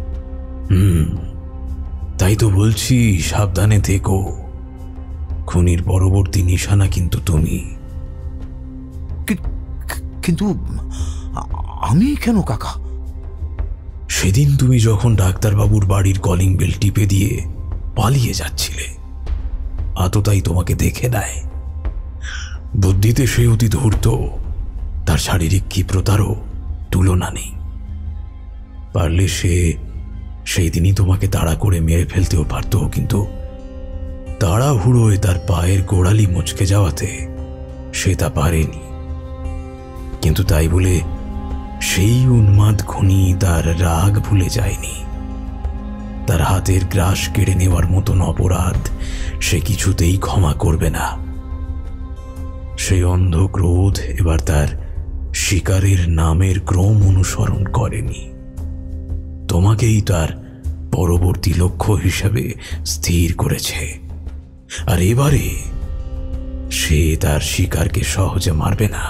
তাই তো বলছি, সাবধানে থেকো। খুনির পরবর্তী নিশানা কিন্তু তুমি। কিন্তু আমি কেন কাকা? সেদিন তুমি যখন ডাক্তারবাবুর বাড়ির কলিং বেল টিপে দিয়ে পালিয়ে যাচ্ছিলে, আততাই তোমাকে দেখে নেয়। বুদ্ধিতে সে অতি ধূর্ত, তার শারীরিক ক্ষিপ্রতারও তুলনা নেই। পারলে সে সেই দিনই তোমাকে তাড়া করে মেরে ফেলতেও পারত, কিন্তু তাড়াহুড়োয় তার পায়ের গোড়ালি মুচকে যাওয়াতে সে তা পারেনি। কিন্তু তাই বলে সেই উন্মাদ খুনি তার রাগ ভুলে যায়নি। তার হাতের গ্রাস কেড়ে নেওয়ার মতন অপরাধ সে কিছুতেই ক্ষমা করবে না। সেই অন্ধ ক্রোধ এবার তার শিকারের নামের ক্রম অনুসরণ করেনি, তোমাকেই তার পরবর্তী লক্ষ্য হিসেবে স্থির করেছে। আর এবারে সে তার শিকারকে সহজে মারবে না,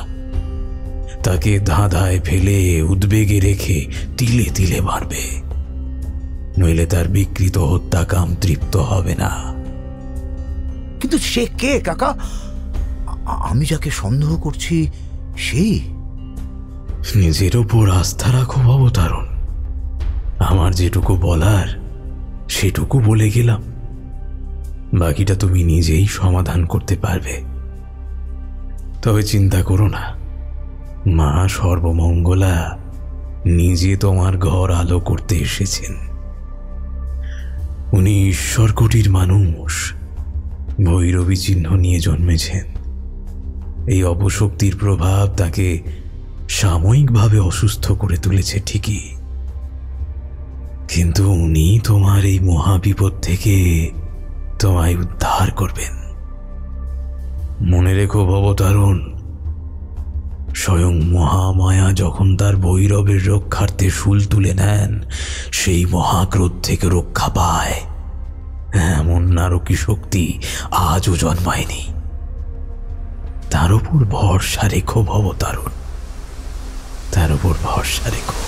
তাকে ধাঁধায় ফেলে উদ্বেগে রেখে তিলে তিলে মারবে, নইলে তার বিকৃত হত্যাকাম তৃপ্ত হবে না। কিন্তু সে কে কাকা? আমি যাকে সন্দেহ করছি সেই। নিজের ওপর আস্থা রাখো অবতারণ। আমার যেটুকু বলার সেটুকু বলে গেলাম, বাকিটা তুমি নিজেই সমাধান করতে পারবে। তবে চিন্তা করো না, মা সর্বমঙ্গলা নিজে তোমার ঘর আলো করতে এসেছেন। উনি ঈশ্বরকোটির মানুষ, ভৈরবী চিহ্ন নিয়ে জন্মেছেন। এই অপশক্তির প্রভাব তাকে সাময়িকভাবে অসুস্থ করে তুলেছে ঠিকই, কিন্তু উনি তোমার এই মহাবিপদ থেকে তোমায় উদ্ধার করবেন। মনে রেখো ভবতারণ, স্বয়ং মহামায়া যখন তার ভৈরবের রক্ষার্থে শুল তুলে নেন, সেই মহাক্রোধ থেকে রক্ষা পায় এমন নারকী শক্তি আজও জন্মায়নি। তার উপর ভরসা রেখো ভবতারণ, তার উপর ভরসা রেখো।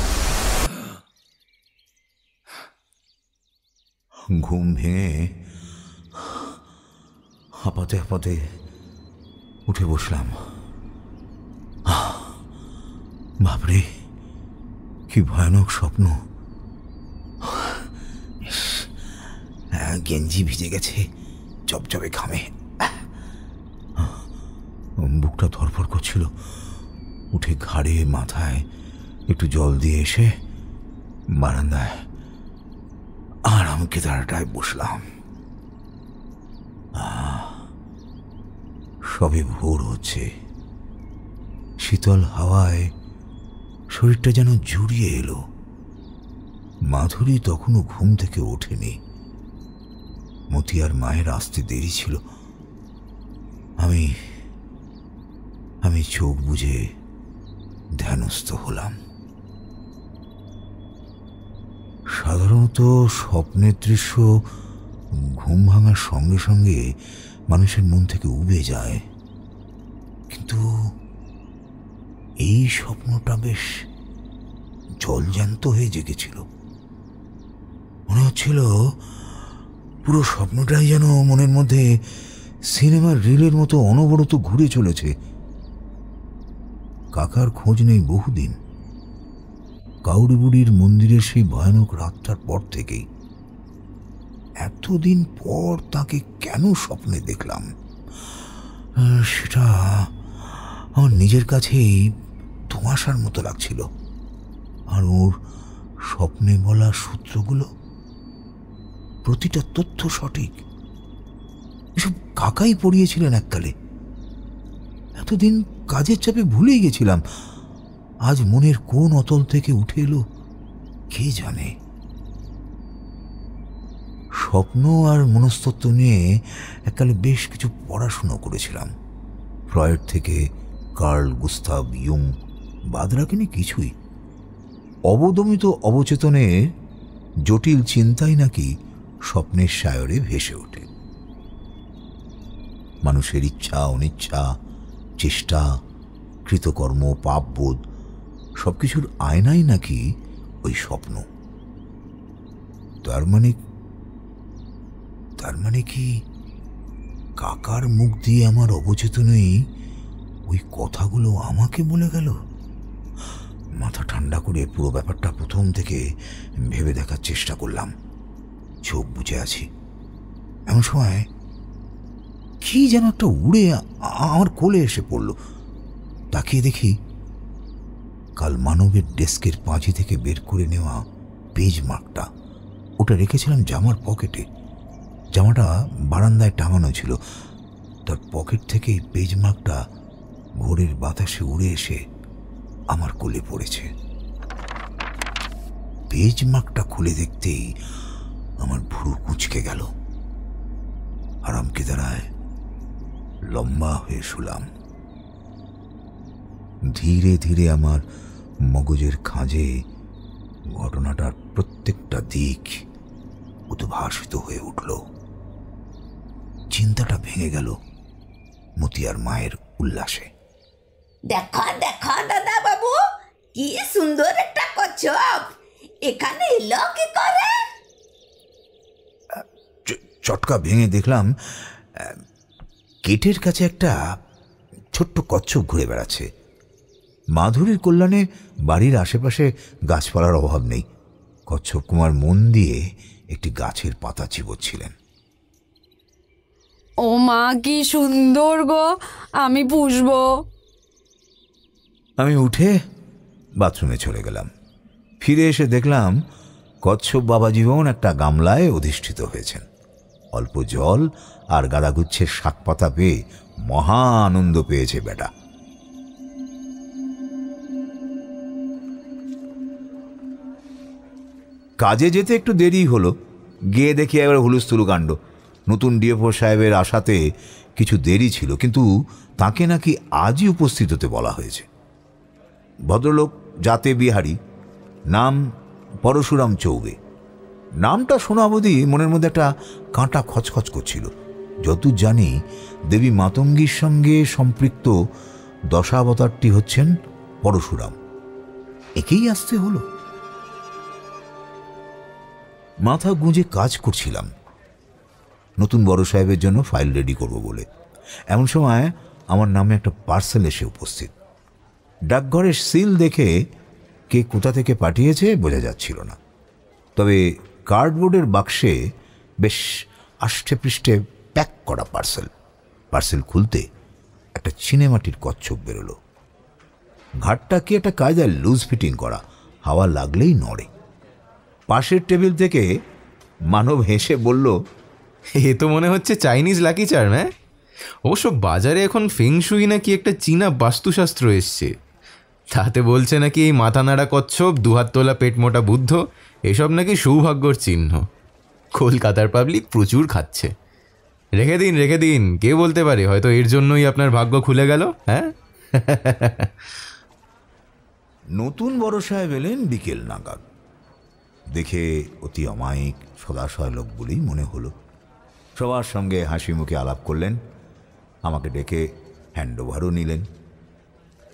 ঘুম ভেঙে হাঁপাতে হাঁপাতে উঠে বসলাম। বাপরে, কি ভয়ানক স্বপ্ন! গেঞ্জি ভিজে গেছে চপচপে ঘামে, বুকটা ধরফর করছিল। উঠে ঘাড়ে মাথায় একটু জল দিয়ে এসে বারান্দায় আরাম কেদারাটায় বসলাম। সবে ভোর হচ্ছে, শীতল হাওয়ায় শরীরটা যেন জুড়িয়ে এলো। মাধুরী তখনও ঘুম থেকে ওঠেনি। মতি আর মায়ের আসতে দেরি ছিল। আমি চোখ বুজে ধ্যানস্থ হলাম। সাধারণত স্বপ্নের দৃশ্য ঘুম ভাঙার সঙ্গে সঙ্গে মানুষের মন থেকে উবে যায়, কিন্তু এই স্বপ্নটা বেশ জলজ্যান্ত হয়ে জেগেছিল। মনে হচ্ছিল পুরো স্বপ্নটাই যেন মনের মধ্যে সিনেমার রিলের মতো অনবরত ঘুরে চলেছে। কাকার খোঁজ নেই বহুদিন। কাউরিবুড়ির মন্দিরের সেই ভয়ানক রাতটার পর থেকেই। এতদিন পর তাকে কেন স্বপ্নে দেখলাম, সেটা আমার নিজের কাছেই ধোঁয়াশার মতো লাগছিল। আর ওর স্বপ্নে বলা সূত্রগুলো, প্রতিটা তথ্য সঠিক। এসব কাকাই পড়িয়েছিলেন এককালে। এতদিন কাজের চাপে ভুলেই গেছিলাম। আজ মনের কোন অতল থেকে উঠে এলো কে জানে। স্বপ্ন আর মনস্তত্ত্ব নিয়ে এককালে বেশ কিছু পড়াশুনো করেছিলাম। ফ্রয়েড থেকে কার্ল গুস্তাভ ইয়ুং বাদ রাখেনি কিছুই। অবদমিত অবচেতনের জটিল চিন্তাই নাকি স্বপ্নের সায়রে ভেসে ওঠে। মানুষের ইচ্ছা, অনিচ্ছা, চেষ্টা, কৃতকর্ম, পাপবোধ সবকিছুর আয়নাই নাকি ওই স্বপ্ন। তার মানে কি কাকার মুখ দিয়ে আমার অবচেতনেই ওই কথাগুলো আমাকে বলে গেল? মাথা ঠান্ডা করে পুরো ব্যাপারটা প্রথম থেকে ভেবে দেখার চেষ্টা করলাম। চোখ বুজে আছি। এমন সময় কি যেন একটা উড়ে আমার কোলে এসে পড়ল। তাকিয়ে দেখি কাল মানবের ডেস্কের পাঁজি থেকে বের করে নেওয়া পেজ মার্কটা। ওটা রেখেছিলাম জামার পকেটে। জামাটা বারান্দায় টাঙানো ছিল। তার পকেট থেকে পেজ মার্কটা ভোরের বাতাসে উড়ে এসে আমার কোলে পড়েছে। পেজ মার্কটা খুলে দেখতেই আমার ভুরু কুঁচকে গেল। আরাম কেদারায় লম্বা হয়ে শুলাম। ধীরে ধীরে আমার মগজের খাঁজে ঘটনাটার প্রত্যেকটা দিক উদ্ভাসিত হয়ে উঠল। চিন্তাটা ভেঙে গেল মতি আর মায়ের উল্লাসে। দেখো দেখো দাদা বাবু, কি সুন্দর একটা কচ্ছপ এখানে এলো কি করে? চটকা ভেঙে দেখলাম গেটের কাছে একটা ছোট্ট কচ্ছপ ঘুরে বেড়াচ্ছে। মাধুরীর কল্যাণে বাড়ির আশেপাশে গাছপালার অভাব নেই। কচ্ছপ কুমার মন দিয়ে একটি গাছের পাতা চিবোচ্ছিলেন। ও মা, কি সুন্দর গো, আমি পুষবো। আমি উঠে বাথরুমে চলে গেলাম। ফিরে এসে দেখলাম কচ্ছপ বাবা জীবন একটা গামলায় অধিষ্ঠিত হয়েছেন। অল্প জল আর গাদাগুচ্ছের শাক পাতা পেয়ে মহা আনন্দ পেয়েছে বেটা। কাজে যেতে একটু দেরি হলো। গিয়ে দেখি একবার হুলুস্থুলু কাণ্ড। নতুন ডিএফও সাহেবের আশাতে কিছু দেরি ছিল, কিন্তু তাকে নাকি আজই উপস্থিত হতে বলা হয়েছে। ভদ্রলোক জাতে বিহারি, নাম পরশুরাম চৌবে। নামটা শোনা অবধি মনের মধ্যে একটা কাঁটা খচখচ করছিল। যতদূর জানি দেবী মাতঙ্গীর সঙ্গে সম্পৃক্ত দশাবতারটি হচ্ছেন পরশুরাম। একেই আসতে হলো। মাথা গুঁজে কাজ করছিলাম নতুন বড় সাহেবের জন্য ফাইল রেডি করব বলে। এমন সময় আমার নামে একটা পার্সেল এসে উপস্থিত। ডাকঘরের সিল দেখে কে কোথা থেকে পাঠিয়েছে বোঝা যাচ্ছিল না, তবে কার্ডবোর্ডের বাক্সে বেশ আষ্টে পৃষ্ঠে প্যাক করা পার্সেল খুলতে একটা চিনেমাটির কচ্ছপ বেরোলো। ঘাটটা কি একটা কায়দায় লুজ ফিটিং করা, হাওয়া লাগলেই নড়ে। পাশের টেবিল থেকে মানব হেসে বলল, এ তো মনে হচ্ছে চাইনিজ লাকি চার্ম। হ্যাঁ, অবশ্য বাজারে এখন ফেংশুই নাকি একটা চীনা বাস্তুশাস্ত্র এসছে, তাতে বলছে নাকি এই মাথা নাড়া কচ্ছপ, দুহাত তোলা পেট মোটা বুদ্ধ এসব নাকি সৌভাগ্যর চিহ্ন। কলকাতার পাবলিক প্রচুর খাচ্ছে। রেখে দিন, কে বলতে পারে হয়তো এর জন্যই আপনার ভাগ্য খুলে গেল। হ্যাঁ, নতুন বড় সাহেব এলেন বিকেল নাগাদ। দেখে অতি অমায়িক সদাশয় লোক বলেই মনে হলো। সবার সঙ্গে হাসি মুখে আলাপ করলেন, আমাকে ডেকে হ্যান্ডওভারও নিলেন।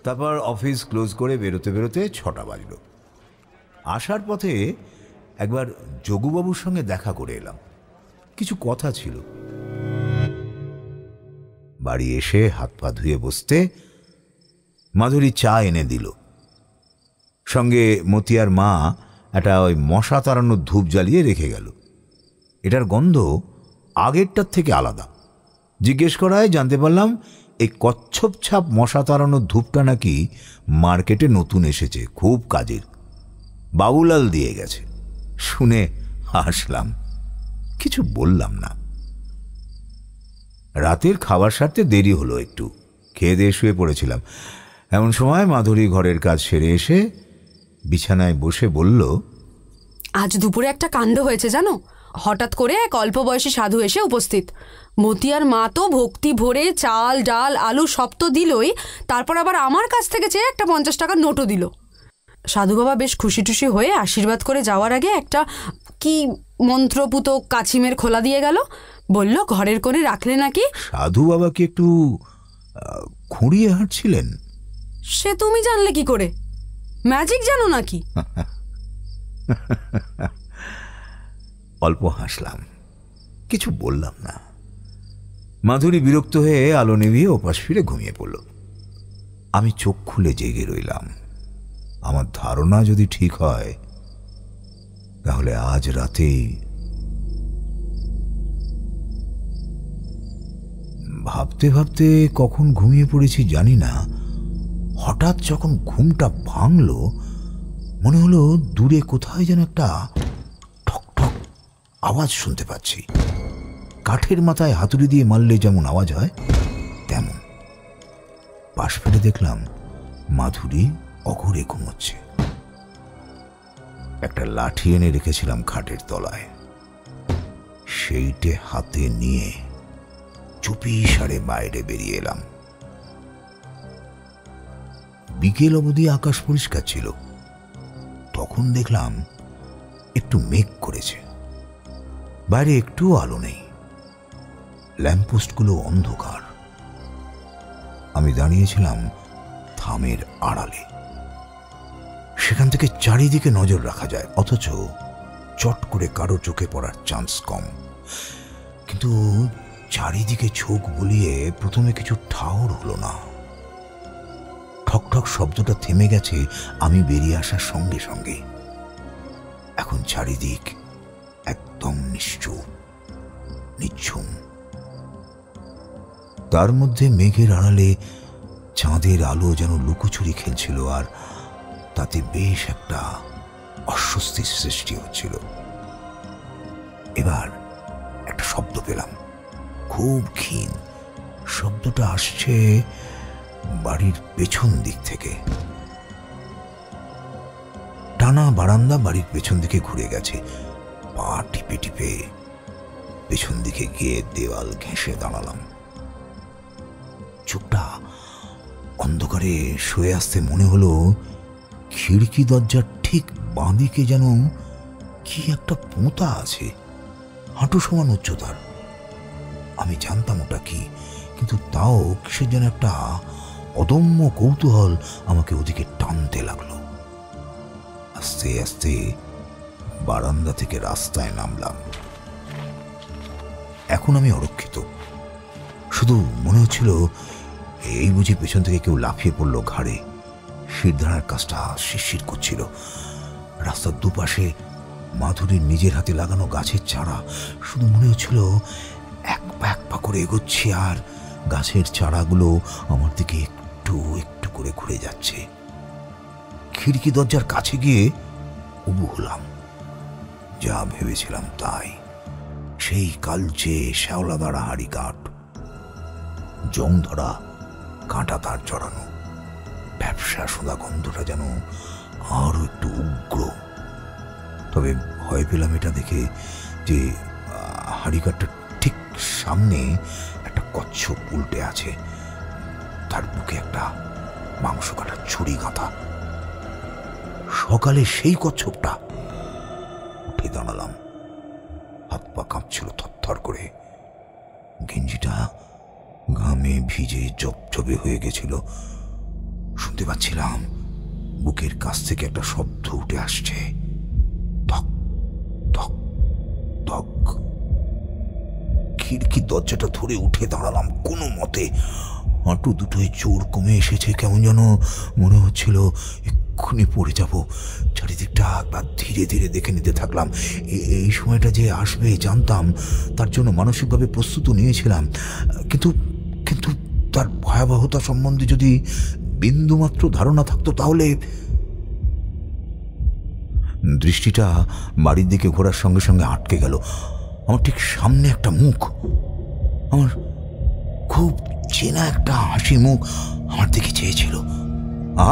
তারপর অফিস ক্লোজ করে বেরোতে বেরোতে 6টা বাজল। আসার পথে একবার যোগুবাবুর সঙ্গে দেখা করে এলাম, কিছু কথা ছিল। বাড়ি এসে হাত পা ধুয়ে বসতে মাধুরী চা এনে দিল। সঙ্গে মতিয়ার মা একটা ওই মশা তাড়ানোর ধূপ জ্বালিয়ে রেখে গেল। এটার গন্ধ আগেরটার থেকে আলাদা। জিজ্ঞেস করায় জানতে পারলাম এই কচ্ছপ ছাপ মশা তাড়ানোর ধূপটা নাকি মার্কেটে নতুন এসেছে, খুব কাজের। বাবুলাল দিয়ে গেছে। শুনে হাসলাম, কিছু বললাম না। রাতের খাবার সারতে দেরি হলো একটু, খেয়ে দিয়ে শুয়ে পড়েছিলাম। এমন সময় মাধুরী ঘরের কাজ সেরে এসে বিছানায় বসে বলল, আজ দুপুরে একটা কাণ্ড হয়েছে জানো। হঠাৎ করে এক অল্প বয়সী সাধু এসে উপস্থিত। মতিয়ার মা তো ভক্তি ভরে চাল ডাল আলু সব তো দিলই, তারপর আবার আমার কাছ থেকে চেয়ে একটা 50 টাকার নোটও দিল। সাধু বাবা বেশ খুশি টুশি হয়ে আশীর্বাদ করে যাওয়ার আগে একটা কি মন্ত্রপুত কাছিমের খোলা দিয়ে গেল। বলল ঘরের কোণে রাখলে নাকি। সাধু বাবা কি একটু খুঁড়িয়ে হাঁটছিলেন? সে তুমি জানলে কি করে? ম্যাজিক জানো নাকি? অল্প হাসলাম, কিছু বললাম না। মাধুরী বিরক্ত হয়ে আলো নিভিয়ে ওপাশ ফিরে ঘুমিয়ে পড়ল। আমি চোখ খুলে জেগে রইলাম। আমার ধারণা যদি ঠিক হয় তাহলে আজ রাতেই। ভাবতে ভাবতে কখন ঘুমিয়ে পড়েছি জানি না। হঠাৎ যখন ঘুমটা ভাঙল মনে হলো দূরে কোথায় যেন একটা ঠক ঠক আওয়াজ শুনতে পাচ্ছি। কাঠের মাথায় হাতুড়ি দিয়ে মারলে যেমন আওয়াজ হয় তেমন। পাশ ফিরে দেখলাম মাধুরী অঘরে ঘুমোচ্ছে। একটা লাঠি এনে রেখেছিলাম খাটের তলায়, সেইটে হাতে নিয়ে চুপি সারে বাইরে বেরিয়ে এলাম। বিকেল অবধি আকাশ পরিষ্কার ছিল। তখন দেখলাম একটু মেঘ করেছে, বাইরে একটু আলো নেই, ল্যাম্পপোস্টগুলো অন্ধকার। আমি দাঁড়িয়েছিলাম থামের আড়ালে। সেখান থেকে চারিদিকে নজর রাখা যায়, অথচ চট করে কারো চোখে পড়ার চান্স কম। কিন্তু চারিদিকে চোখ বুলিয়ে প্রথমে কিছু ঠাউর হলো না। ঠক ঠক শব্দটা থেমে গেছে আমি বেরিয়ে আসার সঙ্গে সঙ্গে। এখন চারিদিক একদম নিশ্চুপ, নিঝুম। তার মধ্যে মেঘের আড়ালে চাঁদের আলো যেন লুকোচুরি খেলছিল, আর তাতে বেশ একটা অস্বস্তির সৃষ্টি হচ্ছিল। এবার একটা শব্দ পেলাম, খুব ক্ষীণ। শব্দটা আসছে বাড়ির পেছন দিক থেকে। টানা বারান্দা বাড়ির পেছন দিকে ঘুরে গেছে। পা টিপে টিপে পেছন দিকে গিয়ে দেওয়াল ঘেঁষে দাঁড়ালাম। চোখটা অন্ধকারে শুয়ে আসতে মনে হলো খিড়কি দরজার ঠিক বাঁ দিকে যেন কি একটা পোঁতা আছে, হাঁটু সমান উচ্চতার। আমি জানতাম ওটা কি, কিন্তু তাও কিসের যেন একটা অদম্য কৌতূহল আমাকে ওদিকে টানতে লাগলো। আস্তে আস্তে বারান্দা থেকে রাস্তায় নামলাম। এখন আমি অরক্ষিত, শুধু মনে হচ্ছিল এই বুঝি পেছন থেকে কেউ লাফিয়ে পড়লো ঘাড়ে। শিরদাঁড়ার কাজটা শিরশির করছিল। রাস্তার দুপাশে মাধুরীর নিজের হাতে লাগানো গাছের চারা, শুধু মনে হচ্ছিল এক পা করে এগোচ্ছি আর গাছের চারাগুলো আমার দিকে একটু একটু করে ঘুরে যাচ্ছে। খিড়কি দরজার কাছে গিয়ে উবু হলাম। যা ভেবেছিলাম তাই, সেই কালচে শ্যাওলা দাঁড়া হাড়ি কাঠ, জং ধরা কাঁটা তার জড়ানো, ব্যবসা সোদা গন্ধটা যেন আরো একটু উগ্র। তবে ভয় পেলাম এটা দেখে যে হাড়িকাঠটার ঠিক সামনে একটা কচ্ছপ উল্টে আছে, তার বুকে একটা মাংস কাটার ছুরি গাঁথা। সকালে সেই কচ্ছপটা। উঠে দাঁড়ালাম, হাত পা কাঁপছিল থরথর করে, গেঞ্জিটা ঘামে ভিজে জবজবে হয়ে গেছিল। শুনতে পাচ্ছিলাম বুকের কাছ থেকে একটা শব্দ উঠে আসছে, ধক ধক ধক। খিড়কি দরজাটা ধরে উঠে দাঁড়ালাম কোনো মতে। হাঁটু দুটোয় জোর কমে এসেছে, কেমন যেন মনে হচ্ছিল এক্ষুনি পড়ে যাব। চারিদিকটা একবার ধীরে ধীরে দেখে নিতে থাকলাম। এই সময়টা যে আসবে জানতাম, তার জন্য মানসিকভাবে প্রস্তুত নিয়েছিলাম, কিন্তু কিন্তু তার ভয়াবহতা সম্বন্ধে যদি বিন্দুমাত্র ধারণা থাকতো তাহলে। দৃষ্টিটা বাড়ির দিকে ঘোরার সঙ্গে সঙ্গে আটকে গেল। আমার ঠিক সামনে একটা মুখ, আমার খুব চেনা একটা হাসি মুখ আমার দিকে চেয়েছিল।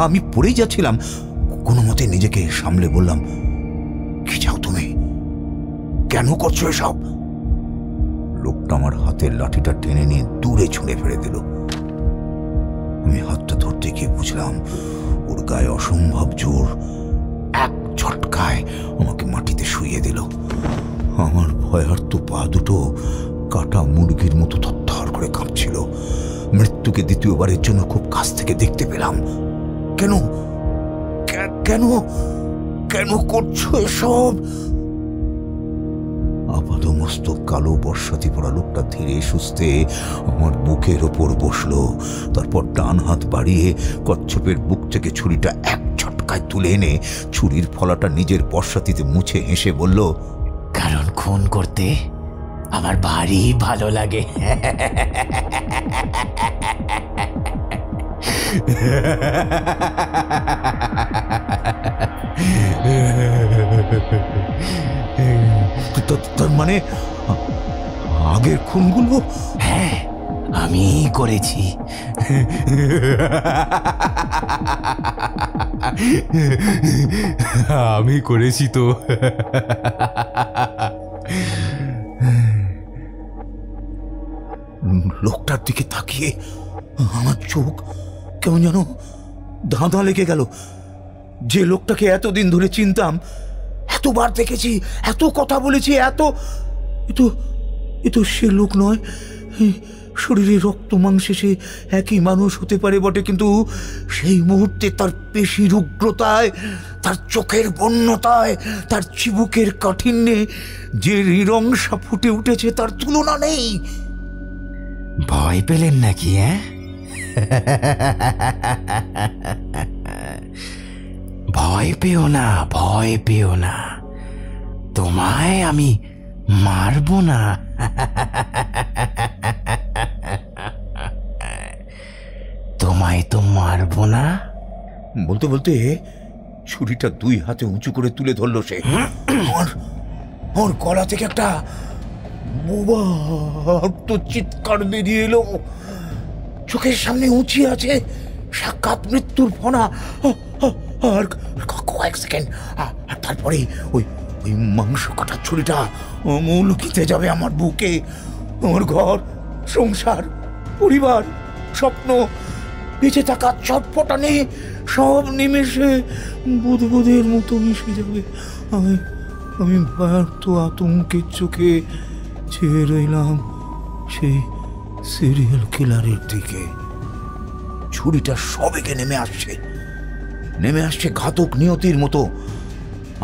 আমি পড়েই যাচ্ছিলাম, কোনো মতে নিজেকে সামলে বললাম, কি চাও তুমি, কেন করছো এসব? লোকটা আমার হাতের লাঠিটা টেনে নিয়ে দূরে ছুঁড়ে ফেলে দিল। আমি হাতটা ধরতে গিয়ে বুঝলাম ওর গায়ে অসম্ভব জোর। এক ঝটকায় আমাকে মাটিতে শুইয়ে দিল। আমার ভয়ার্ত পা দুটো কাটা মুরগির মতো থরথর করে কাঁপছিল। মৃত্যুকে দ্বিতীয়বারের জন্য খুব কাছ থেকে দেখতে পেলাম। কেন কেন কেন করছো এসব? আপাদমস্তক কালো বর্ষাতি পড়া লোকটা ধীরে সুস্থে আমার বুকের ওপর বসলো। তারপর ডান হাত বাড়িয়ে কচ্ছপের বুক থেকে ছুরিটা এক ঝটকায় তুলে এনে ছুরির ফলাটা নিজের বর্ষাতিতে মুছে হেসে বলল, কারণ খুন করতে আমার ভারী ভালো লাগে। তার মানে আগের খুনগুলো? হ্যাঁ, আমি করেছি। আমি করেছি তো। লোকটার দিকে তাকিয়ে আমার চোখ কেমন যেন ধাঁধা লেগে গেল। যে লোকটাকে এতদিন ধরে চিনতাম, এতবার দেখেছি, এত কথা বলেছি, এ তো সে লোক নয়। শরীরে রক্ত মাংসে সে একই মানুষ হতে পারে বটে, কিন্তু সেই মুহূর্তে তার পেশির উগ্রতায়, তার চোখের বন্যতায়, তার চিবুকের কাঠিন্যে যে হৃদংসা ফুটে উঠেছে তার তুলনা নেই। ভয় পেলেন নাকি? ভয় পেও না, ভয় পেও না, তোমায় আমি মারবো না। তোমায় তো মারবো না। বলতে বলতে ছুরিটা দুই হাতে উঁচু করে তুলে ধরল সে। আমার গলা থেকে একটা চিৎকার বেরিয়ে এলো। চোখের সামনে উঁচিয়ে আছে সাক্ষাৎ মৃত্যুর ফনা। আর কয়েক সেকেন্ড, আর তারপরে ওই মাংস কাটার ছুরিটা লুকিতে যাবে আমার বুকে। আমার ঘর, সংসার, পরিবার, স্বপ্ন, বেঁচে থাকা ছটফটানি সব নিমেষে বুদবুদের মতো মিশে যাবে। আমি ব্যর্থ আতঙ্কের চোখে চেয়ে রইলাম সেই সিরিয়াল কিলারের দিকে। ছুরিটা সবেগে নেমে আসছে ঘাতক নিয়তির মতো।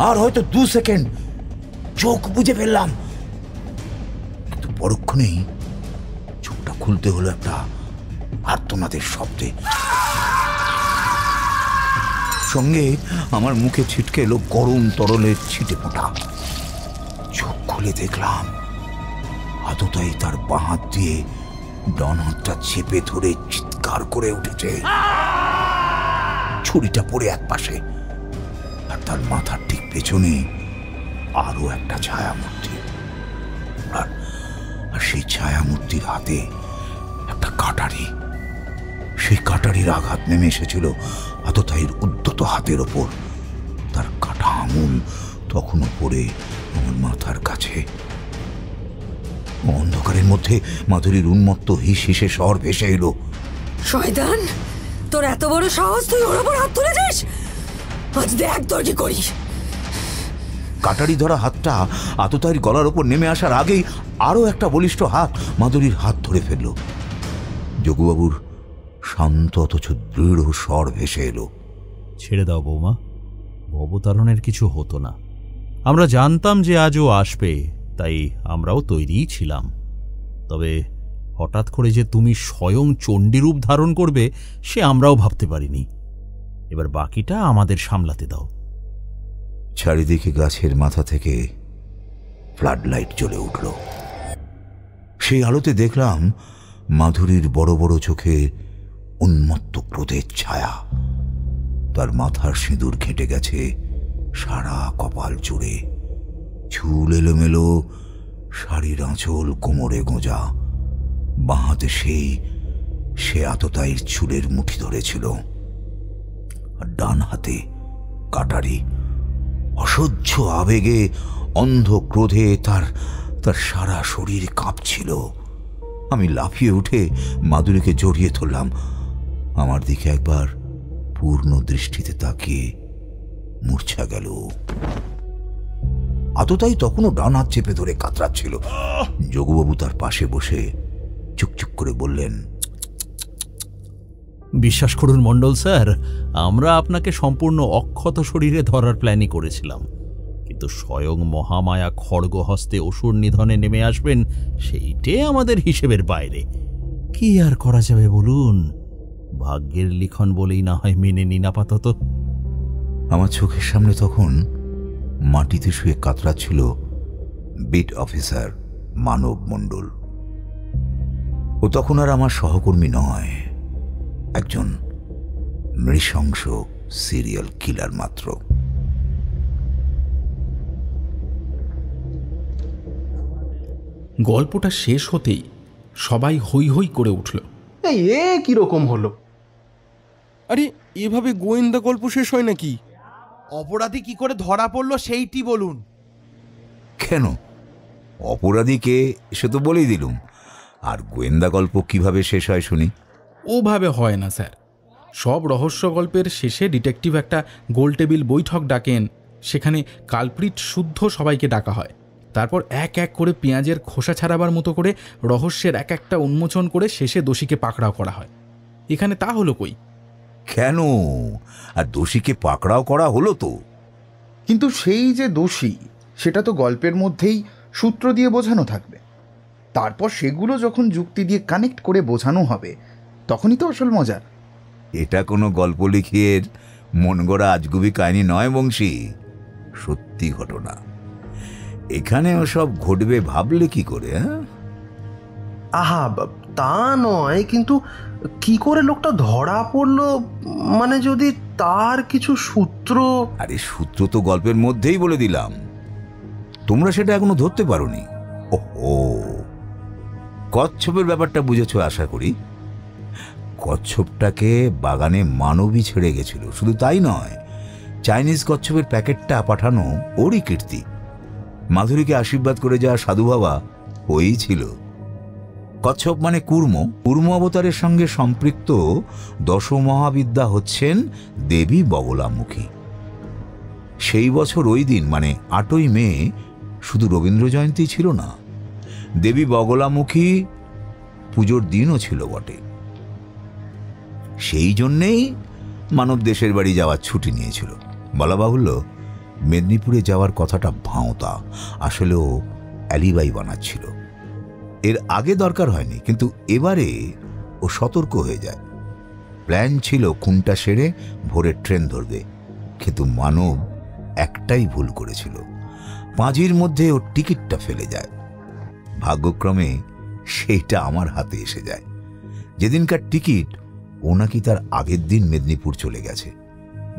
আর হয়তো 2 সেকেন্ড চোখ বুজে ফেললাম, কিন্তু পরক্ষণেই চোখটা খুলতে হলো একটা আর্তনাদের শব্দে। সঙ্গে আমার মুখে ছিটকে এলো গরম তরলের ছিটে ফোঁটা। চোখ খুলে দেখলাম আততায়ী তার বাঁ হাত দিয়ে ডান হাতটা চেপে ধরে চিৎকার করে উঠেছে। ছুরিটা পড়ে এক পাশে, আর তার মাথার ঠিক পেছনে আরো একটা ছায়ামূর্তি। আর সেই ছায়ামূর্তির হাতে একটা কাটারি। সেই কাটারির আঘাত নেমে এসেছিল আততায়ীর উদ্যত হাতের ওপর। তার কাটা আঙুল তখনও পড়ে আমার মাথার কাছে। অন্ধকারের মধ্যে মাধুরীর উন্মত্ত হিস হিসে স্বর ভেসে এলো, শয়তান, তোর এত বড় সাহস, তুই ওর ওপর হাত তুলেছিস? আজ দেখ তোর কি করিস। কাটারি ধরা হাতটা আততায়ীর গলার ওপর নেমে আসার আগেই আরো একটা বলিষ্ঠ হাত মাধুরীর হাত ধরে ফেলল। যোগুবাবুর শান্ত অথচ দৃঢ় স্বর ভেসে এলো, ছেড়ে দাও বৌমা, ভবতারণের কিছু হতো না। আমরা জানতাম যে আজও আসবে, তাই আমরাও তৈরিই ছিলাম। তবে হঠাৎ করে যে তুমি স্বয়ং চণ্ডীরূপ ধারণ করবে সে আমরাও ভাবতে পারিনি। এবার বাকিটা আমাদের সামলাতে দাও। চারিদিকে গাছের মাথা থেকে ফ্লাড লাইট জ্বলে উঠল। সেই আলোতে দেখলাম মাধুরীর বড় বড় চোখে উন্মত্ত ক্রোধের ছায়া। তার মাথার সিঁদুর ঘেঁটে গেছে সারা কপাল জুড়ে। চুল এলোমেলো, শাড়ির আঁচল কোমরে গোঁজা। বাঁ হাতে সে আততায়ীর চুলের মুঠি ধরেছিল, আর ডান হাতে কাটারি। অসহ্য আবেগে, অন্ধ ক্রোধে তার সারা শরীর কাঁপছিল। আমি লাফিয়ে উঠে মাধুরীকে জড়িয়ে ধরলাম। আমার দিকে একবার পূর্ণ দৃষ্টিতে তাকিয়ে মূর্ছা গেল। আততায়ী তখনও ডান হাত চেপে ধরে কাতরাচ্ছিল। যোগুবাবু তার পাশে বসে চুপচুপ করে বললেন, বিশ্বাস করুন মণ্ডল স্যার, আমরা আপনাকে সম্পূর্ণ অক্ষত শরীরে ধরার প্ল্যানই করেছিলাম, কিন্তু স্বয়ং মহামায়া খড়গ হস্তে অসুর নিধনে নেমে আসবেন সেইটাই আমাদের হিসেবের বাইরে। কি আর করা যাবে বলুন? ভাগ্যের লিখন বলেই না হয় মেনে নিন আপাতত। আমার চোখের সামনে তখন মাটিতে শুয়ে কাতরাচ্ছিল বিট অফিসার মানব মণ্ডল। ও তখন আর আমার সহকর্মী নয়, একজন নৃশংস সিরিয়াল কিলার মাত্র। গল্পটা শেষ হতেই সবাই হৈ হৈ করে উঠল। এ কিরকম হলো? আরে এভাবে গোয়েন্দা গল্প শেষ হয় নাকি? অপরাধী কি করে ধরা পড়লো সেইটি বলুন। কেন, অপরাধীকে সে তো বলেই দিলুম, আর গোয়েন্দা গল্প কিভাবে শেষ হয় শুনি? ওভাবে হয় না স্যার। সব রহস্য গল্পের শেষে ডিটেকটিভ একটা গোল টেবিল বৈঠক ডাকেন। সেখানে কালপ্রিট শুদ্ধ সবাইকে ডাকা হয়। তারপর এক এক করে পেঁয়াজের খোসা ছাড়াবার মতো করে রহস্যের এক একটা উন্মোচন করে শেষে দোষীকে পাকড়াও করা হয়। এখানে তা হলো কই? কেন, আর দোষীকে পাকড়াও করা হলো তো। কিন্তু সেই যে দোষী সেটা তো গল্পের মধ্যেই সূত্র দিয়ে বোঝানো থাকবে। তারপর সেগুলো যখন যুক্তি দিয়ে কানেক্ট করে বোঝানো হবে তখনই তো আসল মজা। এটা কোনো গল্প লিখিয়ের মন গড়া আজগুবি কাহিনী নয় বংশী, সত্যি ঘটনা। এখানে ওসব ঘটবে ভাবলে কি করে? আহা, তা নয়, কিন্তু কি করে লোকটা ধরা পড়লো, মানে যদি তার কিছু সূত্র। আরে সূত্র তো গল্পের মধ্যেই বলে দিলাম, তোমরা সেটা এখনো ধরতে পারোনি। ওহো, কচ্ছপের ব্যাপারটা বুঝেছো আশা করি। কচ্ছপটাকে বাগানে মানবী ছেড়ে গেছিল। শুধু তাই নয়, চাইনিজ কচ্ছপের প্যাকেটটা পাঠানো ওরই কীর্তি। মাধুরীকে আশীর্বাদ করে যাওয়া সাধু বাবা ওই ছিল। কচ্ছপ মানে কুর্ম। কুর্ম অবতারের সঙ্গে সম্পৃক্ত দশমহাবিদ্যা হচ্ছেন দেবী বগলামুখী। সেই বছর ওই দিন মানে 8ই মে শুধু রবীন্দ্র জয়ন্তী ছিল না, দেবী বগলামুখী পুজোর দিনও ছিল বটে। সেই জন্যেই মানব দেশের বাড়ি যাওয়ার ছুটি নিয়েছিল। বলা বাহুল্য, মেদিনীপুরে যাওয়ার কথাটা ভাঁওতা, আসলেও অ্যালিবাই বানাচ্ছিল। এর আগে দরকার হয়নি, কিন্তু এবারে ও সতর্ক হয়ে যায়। প্ল্যান ছিল খুনটা সেরে ভোরের ট্রেন ধরবে, কিন্তু মানব একটাই ভুল করেছিল, পাঁজির মধ্যে ওর টিকিটটা ফেলে যায়। ভাগ্যক্রমে সেইটা আমার হাতে এসে যায়। যেদিনকার টিকিট, ও নাকি তার আগের দিন মেদিনীপুর চলে গেছে।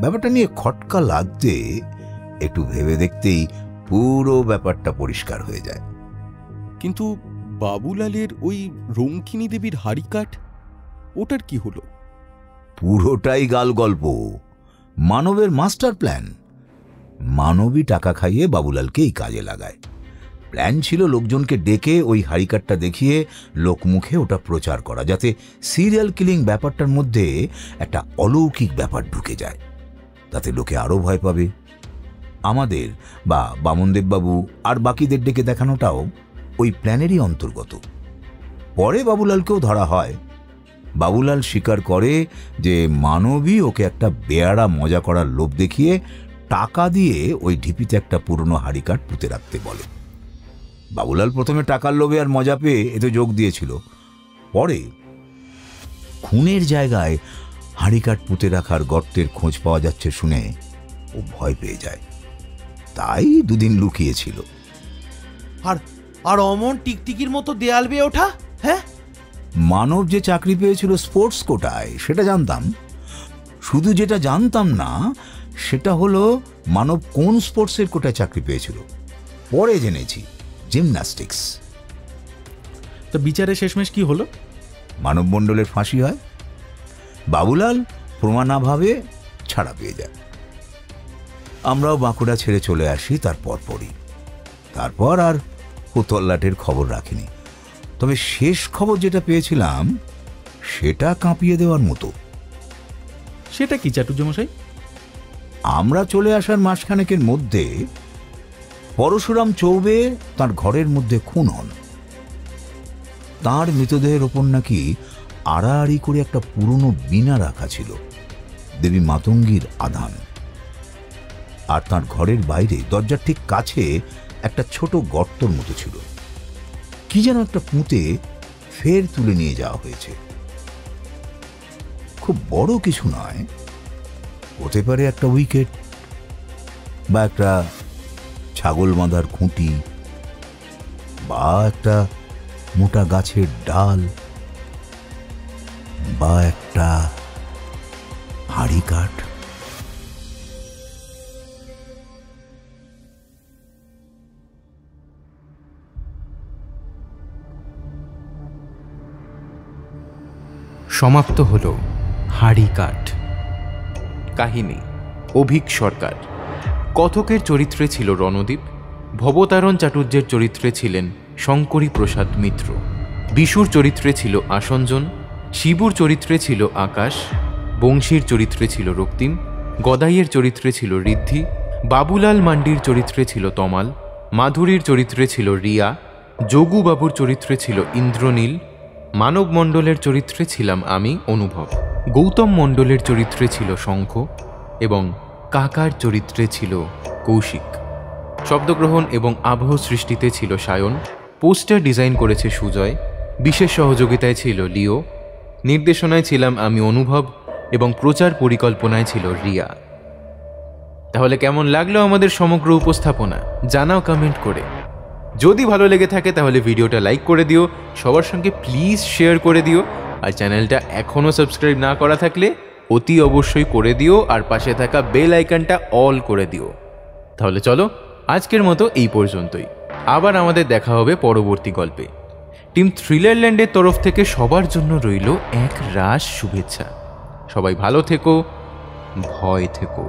ব্যাপারটা নিয়ে খটকা লাগতে একটু ভেবে দেখতেই পুরো ব্যাপারটা পরিষ্কার হয়ে যায়। কিন্তু বাবুলালের ওই রঙ্কিনী দেবীর হাড়িকাঠ, ওটার কি হলো? পুরোটাই গাল গল্প, মানবের মাস্টার প্ল্যান। মানবী টাকা খাইয়ে বাবুলালকে এই কাজে লাগায়। প্ল্যান ছিল লোকজনকে ডেকে ওই হাড়িকাঠটা দেখিয়ে লোকমুখে ওটা প্রচার করা, যাতে সিরিয়াল কিলিং ব্যাপারটার মধ্যে একটা অলৌকিক ব্যাপার ঢুকে যায়। তাতে লোকে আরও ভয় পাবে। আমাদের বা বামনদেববাবু আর বাকিদের ডেকে দেখানোটাও ওই প্ল্যানেরই অন্তর্গত। পরে বাবুলালকেও ধরা হয়। বাবুলাল স্বীকার করে যে মানবী ওকে একটা বেয়াড়া মজা করার লোভ দেখিয়ে টাকা দিয়ে ওই ঢিপিতে একটা পুরনো হাড়িকাঠ পুঁতে রাখতে বলে। বাবুলাল প্রথমে টাকার লোভে আর মজা পেয়ে এতে যোগ দিয়েছিল। পরে খুনের জায়গায় হাড়িকাঠ পুঁতে রাখার গর্তের খোঁজ পাওয়া যাচ্ছে শুনে ও ভয় পেয়ে যায়, তাই দুদিন লুকিয়েছিল। আর অমন টিকটিকির মতো দেয়াল বেয়ে ওঠা? হ্যাঁ, মানব যে চাকরি পেয়েছিল স্পোর্টস কোটায় সেটা জানতাম, শুধু যেটা জানতাম না সেটা হলো মানব কোন স্পোর্টসের কোটায় চাকরি পেয়েছিল। পরে জেনেছি জিমন্যাস্টিক্স। তো বিচারে শেষমেশ কি হলো? মানব মণ্ডলের ফাঁসি হয়, বাবুলাল প্রমাণাভাবে ছাড়া পেয়ে যায়। আমরাও বাঁকুড়া ছেড়ে চলে আসি তার পরপরই। তারপর আর তল্লাটের খবর রাখিনি, তবে শেষ খবর যেটা পেয়েছিলাম সেটা কাঁপিয়ে দেওয়ার মতো। সেটা কি চাটুর্যমশাই? আমরা চলে আসার মাসখানেকের মধ্যে পরশুরাম চৌবে তার ঘরের মধ্যে খুন হন। তাঁর মৃতদেহের ওপর নাকি আড়াআড়ি করে একটা পুরনো বীণা রাখা ছিল, দেবী মাতঙ্গীর আধান। আর তার ঘরের বাইরে দরজার ঠিক কাছে একটা ছোট গর্তর মতো ছিল। কি যেন একটা পুঁতে ফের তুলে নিয়ে যাওয়া হয়েছে। খুব বড় কিছু নয়, হতে পারে একটা উইকেট বা একটা ছাগল বাঁধার খুঁটি বা একটা মোটা গাছের ডাল বা একটা হাড়িকাঠ। সমাপ্ত হল হাড়িকাঠ। কাহিনী অভিক সরকার। কথকের চরিত্রে ছিল রণদীপ, ভবতারণ চাটুর্যের চরিত্রে ছিলেন শঙ্করী প্রসাদ মিত্র, বিশুর চরিত্রে ছিল আসঞ্জন, শিবুর চরিত্রে ছিল আকাশ, বংশীর চরিত্রে ছিল রক্তিম, গদাইয়ের চরিত্রে ছিল ঋদ্ধি, বাবুলাল মান্ডির চরিত্রে ছিল তমাল, মাধুরীর চরিত্রে ছিল রিয়া, যোগুবাবুর চরিত্রে ছিল ইন্দ্রনীল, মানব মণ্ডলের চরিত্রে ছিলাম আমি অনুভব, গৌতম মণ্ডলের চরিত্রে ছিল শঙ্খ এবং কাকার চরিত্রে ছিল কৌশিক। শব্দগ্রহণ এবং আবহ সৃষ্টিতে ছিল সায়ন, পোস্টার ডিজাইন করেছে সুজয়, বিশেষ সহযোগিতায় ছিল লিও, নির্দেশনায় ছিলাম আমি অনুভব এবং প্রচার পরিকল্পনায় ছিল রিয়া। তাহলে কেমন লাগলো আমাদের সমগ্র উপস্থাপনা জানাও কমেন্ট করে। যদি ভালো লেগে থাকে তাহলে ভিডিওটা লাইক করে দিও, সবার সঙ্গে প্লিজ শেয়ার করে দিও, আর চ্যানেলটা এখনও সাবস্ক্রাইব না করা থাকলে অতি অবশ্যই করে দিও, আর পাশে থাকা বেল আইকনটা অল করে দিও। তাহলে চলো আজকের মতো এই পর্যন্তই, আবার আমাদের দেখা হবে পরবর্তী গল্পে। টিম থ্রিলার ল্যান্ডের তরফ থেকে সবার জন্য রইল এক রাশ শুভেচ্ছা। সবাই ভালো থেকো, ভয় থেকো।